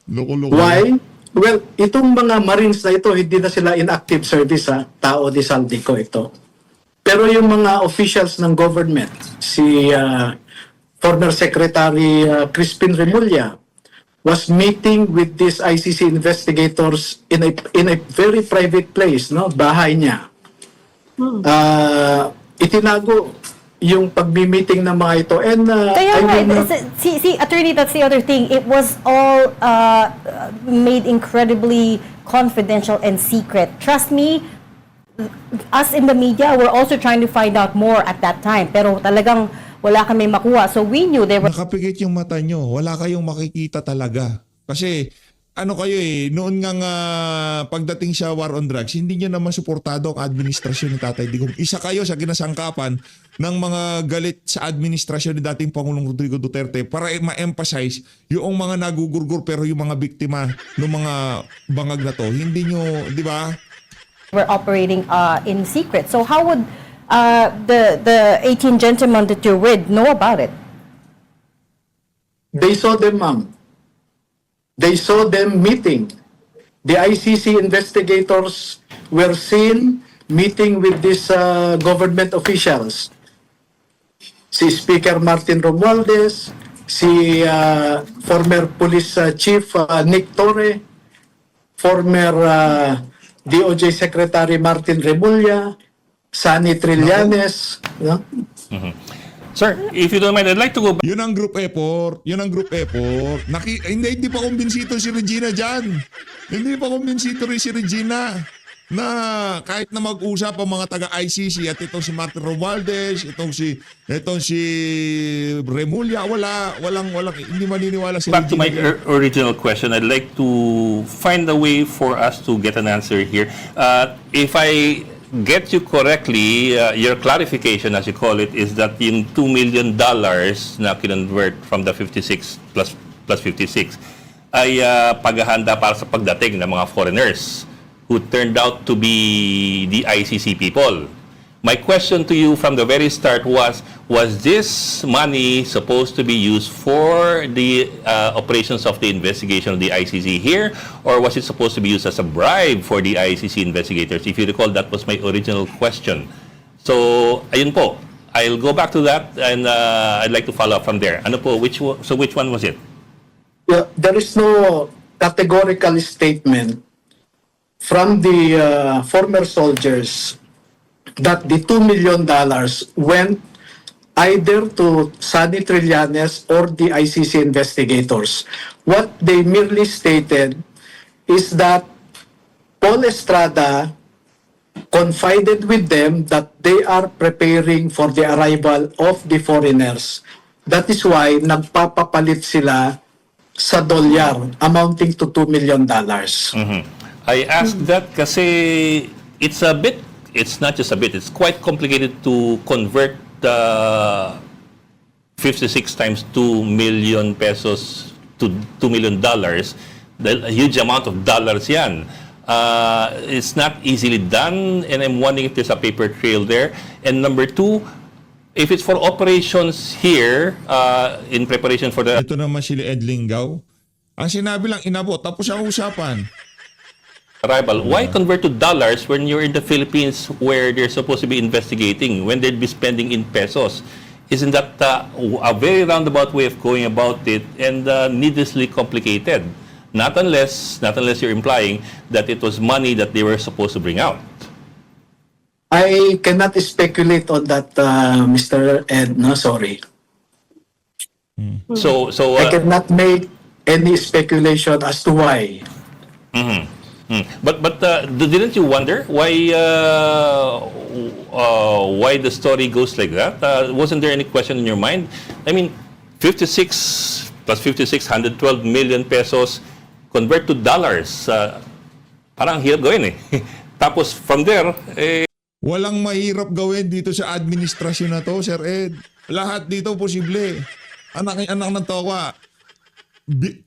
Loko-loko. Why? Well, itong mga Marines na ito, hindi na sila in active service ha, tao de Saldico ito. Pero yung mga officials ng government, si former Secretary Crispin Remulla was meeting with these ICC investigators in a very private place, no, bahay niya. Itinago yung pagmi-meeting ng mga ito. And Kaya I nga, mean, see, attorney, that's the other thing. It was all made incredibly confidential and secret. Trust me, us in the media, we're also trying to find out more at that time. Pero talagang wala kami makuha. So we knew there were Nakapikit yung mata nyo. Wala kayong makikita talaga. Kasi ano kayo noon nga pagdating sa war on drugs, hindi nyo naman suportado ang administrasyon ni Tatay Digong. Isa kayo sa ginasangkapan ng mga galit sa administrasyon ni dating Pangulong Rodrigo Duterte para ma-emphasize yung mga nagugurgur pero yung mga biktima ng mga bangag na to. Hindi nyo, di ba? were operating in secret. So how would the 18 gentlemen that you're with know about it? they saw them, ma'am. They saw them meeting. The ICC investigators were seen meeting with these government officials. Si Speaker Martin Romualdez, si former Police Chief Nick Torre, former DOJ Secretary Martin Remulla, Sani Trillanes, no? Sir, if you don't mind, I'd like to go back. Yun ang group effort. Yun ang group effort. Hindi pa kumbinsido si Regina dyan. Hindi pa kumbinsido rin si Regina na kahit na mag-usap ang mga taga-ICC at itong si Martin Romualdez, itong si Remulla, walang hindi maniniwala si Back to Regina. my original question, I'd like to find a way for us to get an answer here. If I get you correctly, your clarification, as you call it, is that yung $2 million na kinonvert from the 56 plus 56 ay paghahanda para sa pagdating ng mga foreigners who turned out to be the ICC people. My question to you from the very start was this money supposed to be used for the operations of the investigation of the ICC here, or was it supposed to be used as a bribe for the ICC investigators? If you recall, that was my original question. So, ayun po. I'll go back to that and I'd like to follow up from there. Ano po, which one was it? Yeah, there is no categorical statement from the former soldiers that the $2 million went either to Sunny Trillanes or the ICC investigators. What they merely stated is that Paul Estrada confided with them that they are preparing for the arrival of the foreigners. That is why nagpapapalit sila sa dolyar amounting to $2 million. I asked that kasi it's not just a bit, it's quite complicated to convert 56 times 2 million pesos to $2 million. A huge amount of dollars yan. It's not easily done, and I'm wondering if there's a paper trail there. And number two, if it's for operations here, in preparation for the Ito naman sila Ed Lingaw. Ang sinabi lang, inabot. Tapos ang usapan. arrival, why convert to dollars when you're in the Philippines where they're supposed to be investigating, when they'd be spending in pesos? Isn't that a very roundabout way of going about it and needlessly complicated? Not unless you're implying that it was money that they were supposed to bring out. I cannot speculate on that, Mr. Ed. No, sorry. So I cannot make any speculation as to why. But didn't you wonder why the story goes like that? Wasn't there any question in your mind? I mean, 56 plus 56, 112 million pesos convert to dollars. Parang hirap gawin eh. Tapos from there, Walang mahirap gawin dito sa administrasyon na to, Sir Ed. Lahat dito posible. Anak ng tawa.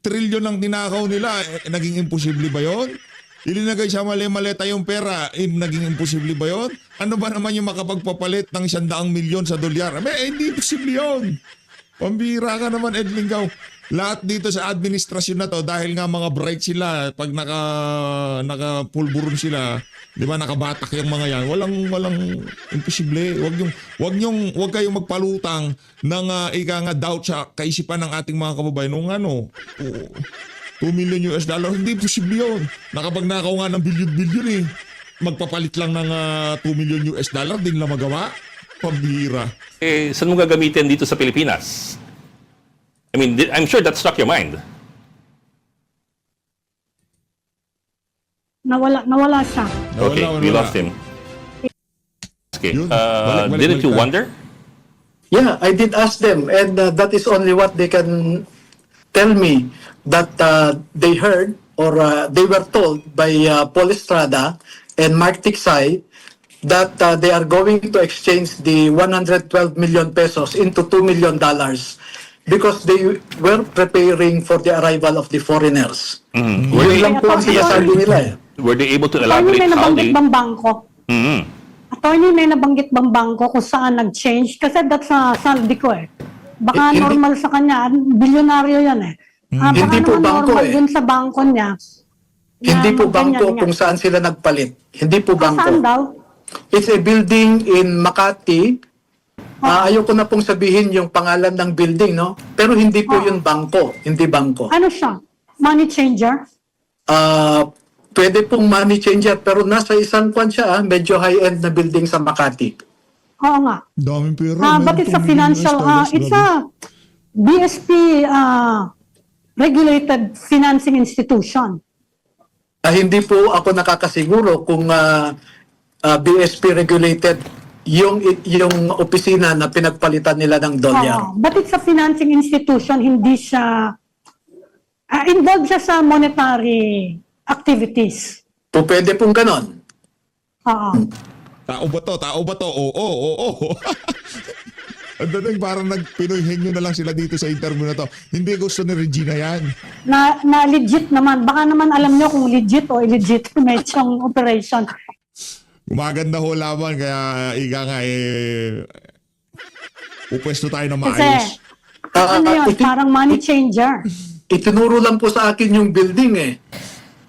Trilyon ang tinakaw nila. Naging imposible ba yon? Ilinagay sa mali-maleta yung pera. Naging imposible ba yon? Ano ba naman yung makapagpapalit ng 100 milyon sa dolyar? Hindi posible yon. Pambira ka naman, Ed Lingaw. Lahat dito sa administrasyon na to, dahil nga mga bright sila, pag naka-pulburon sila, di ba, nakabatak yung mga yan, walang imposible. Wag kayong magpalutang ng ika nga doubt sa kaisipan ng ating mga kababayan. Nung 2 million US dollar, hindi posible yun. Nakapagnakaw nga ng bilyon-bilyon eh. Magpapalit lang ng 2 million US dollar, din lang magawa. Pambira. saan mo gagamitin dito sa Pilipinas? I mean, I'm sure that struck your mind. Nawala siya. Okay, we Nawala. lost him. Okay. Yun. Balik, Didn't you balik. wonder? Yeah, I did ask them, and that is only what they can tell me, that they heard or they were told by Paul Estrada and Mark Tiksay that they are going to exchange the 112 million pesos into $2 million because they were preparing for the arrival of the foreigners. Were Yun they, lang po ang sinasabi nila eh. were they able to Attorney, elaborate may how nabanggit they... bang bangko? Mhm. Attorney, may nabanggit bang bangko kung saan nag-change? Kasi that's saldi ko eh. Baka Hindi- normal sa kanya. Bilyonaryo yan eh. Baka Hindi po naman bangko normal eh. dun sa bangko niya. Hindi po ganyan bangko nga. kung saan sila nagpalit. Hindi po Saan bangko. daw? It's a building in Makati. Ayoko na pong sabihin yung pangalan ng building, no? Pero hindi po yun bangko. Hindi bangko. Ano siya? Money changer? Pwede pong money changer, pero nasa isang kwan siya, medyo high-end na building sa Makati. Oo nga. Daming pera. But it's a financial, it's a BSP regulated financing institution. Hindi po ako nakakasiguro kung BSP regulated yung opisina na pinagpalitan nila ng dolyar. But it's a financing institution, hindi siya, involved siya sa monetary activities. Po pwede pong ganon. Oo. Tao ba to? Oo. Ang dating parang nagpinoy henyo na lang sila dito sa interview na to. Hindi gusto ni Regina yan. Na legit naman. Baka naman alam nyo kung legit o illegitimate yung operation. Gumaganda ho laban kaya iga nga pupwesto tayo na Kasi, maayos. ano yun, parang money changer. Itinuro lang po sa akin yung building eh.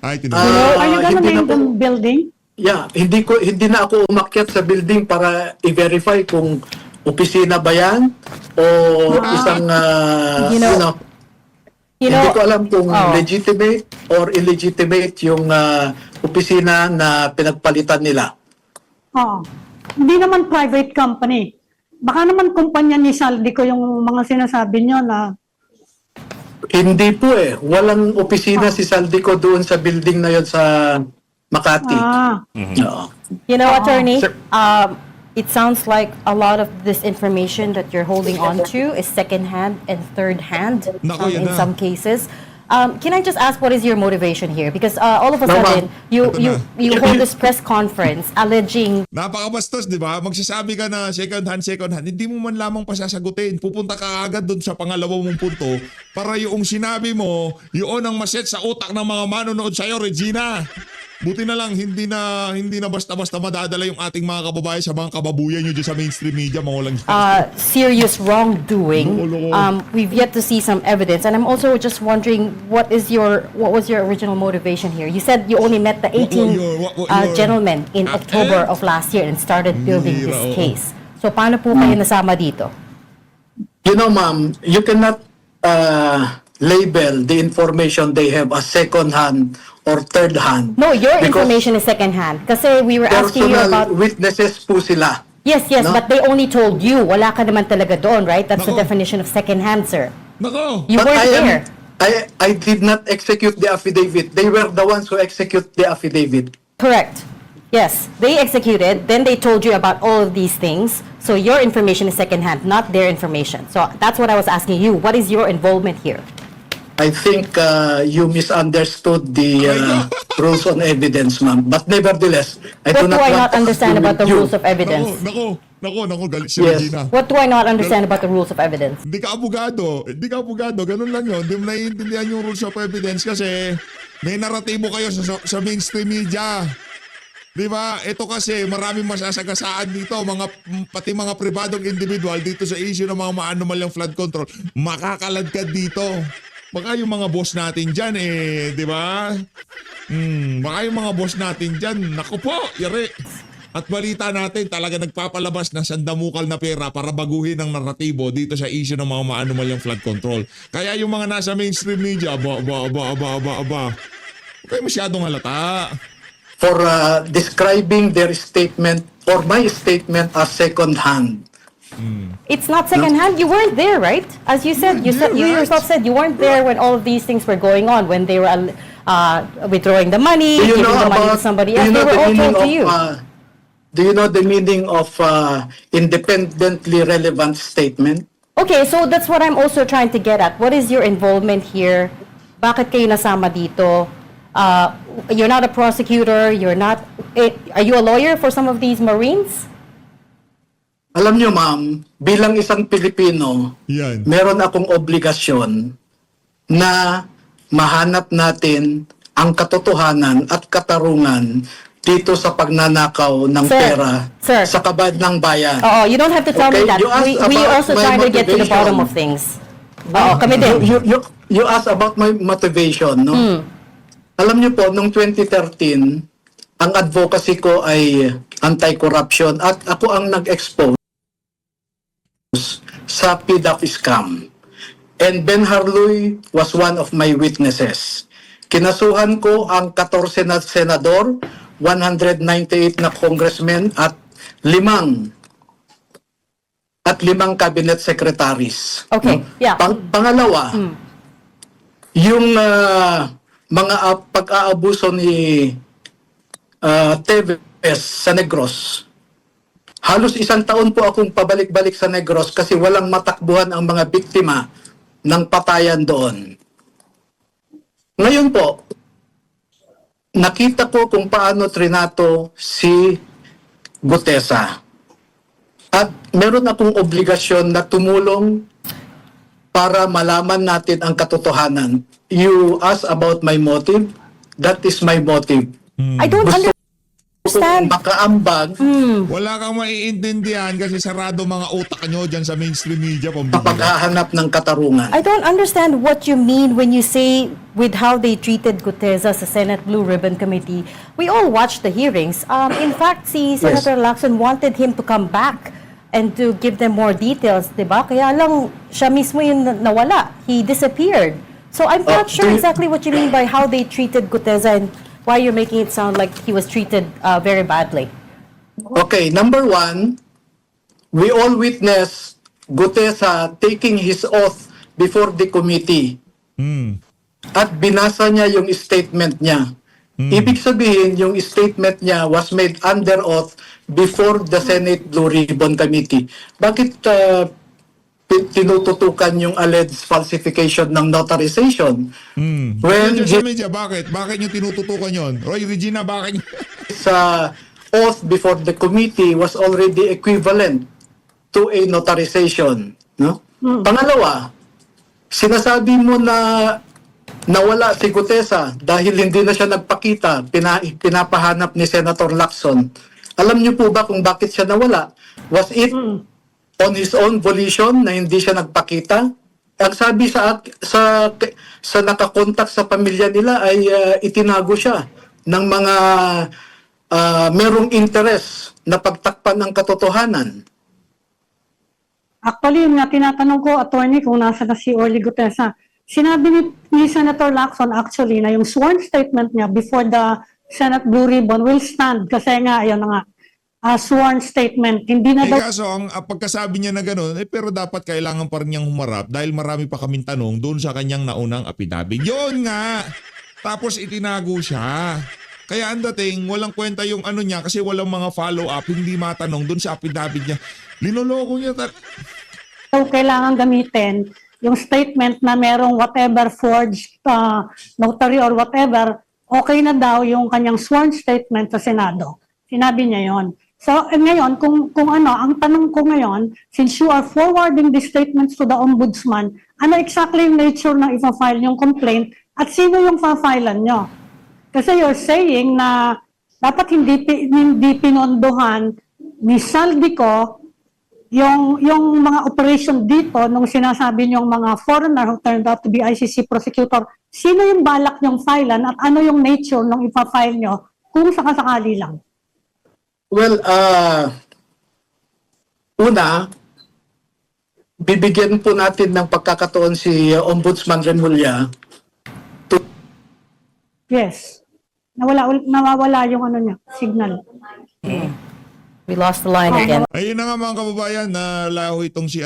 Ay, So, tinuro. are you gonna hindi na name the po- building? Yeah, hindi na ako umakyat sa building para i-verify kung opisina ba yan o isang You know, hindi ko alam kung oh. legitimate or illegitimate yung opisina na pinagpalitan nila. Oo. Hindi naman private company. Baka naman kumpanya ni Saldico yung mga sinasabi nyo na Hindi po eh. Walang opisina si Saldico doon sa building na yon sa Makati. Oo. You know, attorney, Sir. it sounds like a lot of this information that you're holding on to is second-hand and third-hand Nako, yan in na. some cases. Can I just ask what is your motivation here? Because all of a No, sudden, ma'am. you Ito you na. you hold this press conference alleging Napakabastos, di ba? Magsasabi ka na second hand, hindi mo man lamang pasasagutin. Pupunta ka agad doon sa pangalawa mong punto para yung sinabi mo, yun ang maset sa utak ng mga manonood sa'yo, Regina. Buti na lang, hindi na basta-basta madadala yung ating mga kababayan sa mga kababuyan nyo dyan sa mainstream media, mga walang serious wrongdoing. Loko. We've yet to see some evidence, and I'm also just wondering what was your original motivation here? You said you only met the 18 what your- gentlemen in October of last year and started building Mira, this oo. case. So paano po kayo nasama dito? You know, ma'am, you cannot label the information they have as second-hand or third-hand. No, your Because information is secondhand. Kasi we were asking you personal about... witnesses po sila. Yes, No? but they only told you. Wala ka naman talaga doon, right? That's the Nako. definition of secondhand, sir. Nako! You But weren't there. I did not execute the affidavit. They were the ones who execute the affidavit. Correct. Yes, they executed, then they told you about all of these things. So your information is secondhand, not their information. So that's what I was asking you. What is your involvement here? I think you misunderstood the rules on evidence, ma'am. But nevertheless, I What do do not I want not to understand argue about the with you. rules of evidence? Nako, galit si Yes. Regina. What do I not understand about the rules of evidence? Hindi ka abogado, ganun lang yun. Hindi mo naiintindihan yung rules of evidence kasi may naratibo kayo sa mainstream media. Di ba? Ito kasi maraming masasagasaan dito, pati mga pribadong individual dito sa issue ng mga maanumalyang flood control, makakaladkad dito. Baka yung mga boss natin dyan di ba? Baka yung mga boss natin dyan, naku po, yari. At balita natin, talaga nagpapalabas na sandamukal na pera para baguhin ang naratibo dito sa issue ng mga maanumalyang flood control. Kaya yung mga nasa mainstream media, huwag kayo masyadong halata. For describing their statement or my statement as second-hand. It's not secondhand. You weren't there, right? As you said, you Right. yourself said you weren't there when all of these things were going on. When they were withdrawing the money, Do you giving know the money to about? somebody Do else. you They know were the all meaning told to of? you. Do you know the meaning of independently relevant statement? Okay, so that's what I'm also trying to get at. What is your involvement here? Bakit kayo nasama dito? You're not a prosecutor. You're not. Are you a lawyer for some of these Marines? Alam niyo, ma'am, bilang isang Pilipino, Yan. meron akong obligasyon na mahanap natin ang katotohanan at katarungan dito sa pagnanakaw ng Sir, pera sir. sa kabad ng bayan. Oh, you don't have to tell me Okay, that. you asked We about also my trying to get to the motivation. bottom of things. Oo, kami din. You asked about my motivation, no? Alam niyo po, noong 2013, ang advocacy ko ay anti-corruption at ako ang nag-expose sa PDAP scam. And Ben Harluy was one of my witnesses. Kinasuhan ko ang 14 na senador, 198 na congressmen at 5 cabinet secretaries. Okay, yeah. Pangalawa, yung mga pag-aabuso ni Teves sa Negros. Halos 1 taon po akong pabalik-balik sa Negros kasi walang matakbuhan ang mga biktima ng patayan doon. Ngayon po, nakita ko kung paano trinato si Gutesa. At meron akong obligasyon na tumulong para malaman natin ang katotohanan. You ask about my motive, that is my motive. I don't Gusto understand. kong makaambag Wala kang maiintindihan kasi sarado mga utak nyo dyan sa mainstream media. sa paghahanap ng katarungan. I don't understand what you mean when you say with how they treated Gutesa sa Senate Blue Ribbon Committee. We all watched the hearings. In fact, si Senator Lacson wanted him to come back and to give them more details, di ba? Kaya lang, siya mismo yung nawala. He disappeared. So I'm not sure exactly what you mean by how they treated Gutesa and why you're making it sound like he was treated very badly. Okay, number one, we all witnessed Gutesa taking his oath before the committee. At binasa niya yung statement niya. Ibig sabihin, yung statement niya was made under oath before the Senate Blue Ribbon Committee. Bakit tinututukan yung alleged falsification ng notarization? When Medyo sa media, bakit? Bakit nyo tinututukan yon? Roy, Regina, bakit? sa oath before the committee was already equivalent to a notarization, no? Pangalawa, sinasabi mo na nawala si Gutesa dahil hindi na siya nagpakita, pinapahanap ni Senator Lacson. Alam niyo po ba kung bakit siya nawala? Was it on his own volition na hindi siya nagpakita? Ang sabi sa nakakontak sa pamilya nila ay itinago siya ng mga merong interest na pagtakpan ng katotohanan. Actually, yun nga tinatanong ko, attorney, kung nasa na si Orly Gutesa. Sinabi ni Senator Lacson actually na yung sworn statement niya before the Senate Blue Ribbon will stand kasi nga, ayun na nga, sworn statement. Hindi na daw Kaso, ang pagkasabi niya na gano'n, pero dapat kailangan pa rin niyang humarap dahil marami pa kaming tanong doon sa kanyang naunang affidavit. Yun nga! Tapos itinago siya. Kaya ang dating, walang kwenta yung ano niya kasi walang mga follow-up, hindi matanong doon sa affidavit niya. Linoloko niya. kailangan gamitin yung statement na merong whatever forged notary or whatever, okay na daw yung kanyang sworn statement sa Senado. Sinabi niya yon. So, ngayon, kung ano, ang tanong ko ngayon, since you are forwarding these statements to the Ombudsman, ano exactly yung nature ng ipa-file yung complaint at sino yung fa-filean nyo? Kasi you're saying na dapat hindi pinondohan ni Saldico yung mga operation dito nung sinasabi niyong mga foreigner who turned out to be ICC prosecutor. Sino yung balak niyong filean at ano yung nature ng ipa-file nyo kung sakasakali lang? Well, una, bibigyan po natin ng pagkakataon si Ombudsman Remulla. Yes. Nawawala yung ano niya, signal. We lost the line again. Ayun na nga mga kababayan, na laho itong si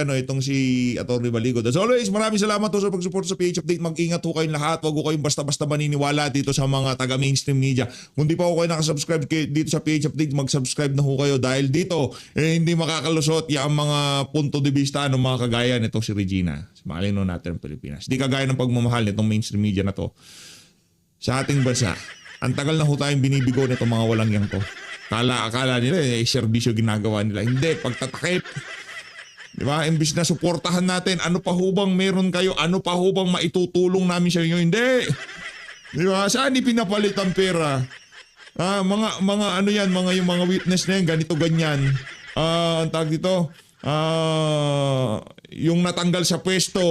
Atty. Baligo. As always, maraming salamat po sa pag-support sa PH Update. Mag-ingat po kayong lahat. Huwag po kayong basta-basta maniniwala dito sa mga taga-mainstream media. Kung di pa po kayo nakasubscribe dito sa PH Update, mag-subscribe na po kayo dahil dito hindi makakalusot yung mga punto de vista ng mga kagaya nito si Regina. Malino natin ang Pilipinas. Di kagaya ng pagmamahal nitong mainstream media na to sa ating bansa. Ang tagal na ho tayong binibigo nitong mga walang yang to. Akala nila serbisyo ginagawa nila. Hindi, pagtatakip. Di ba? Imbis na suportahan natin, ano pa hubang meron kayo? Ano pa hubang maitutulong namin sa inyo? Hindi. Di ba? Saan ipinapalit ang pera? Mga ano yan, yung mga witness na yan, ganito, ganyan. Ang tawag dito, yung natanggal sa pwesto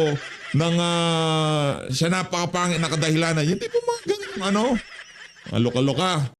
ng sa napakapangit na kadahilanan. Yung tipo mga ganyan, ano? Loka-loka.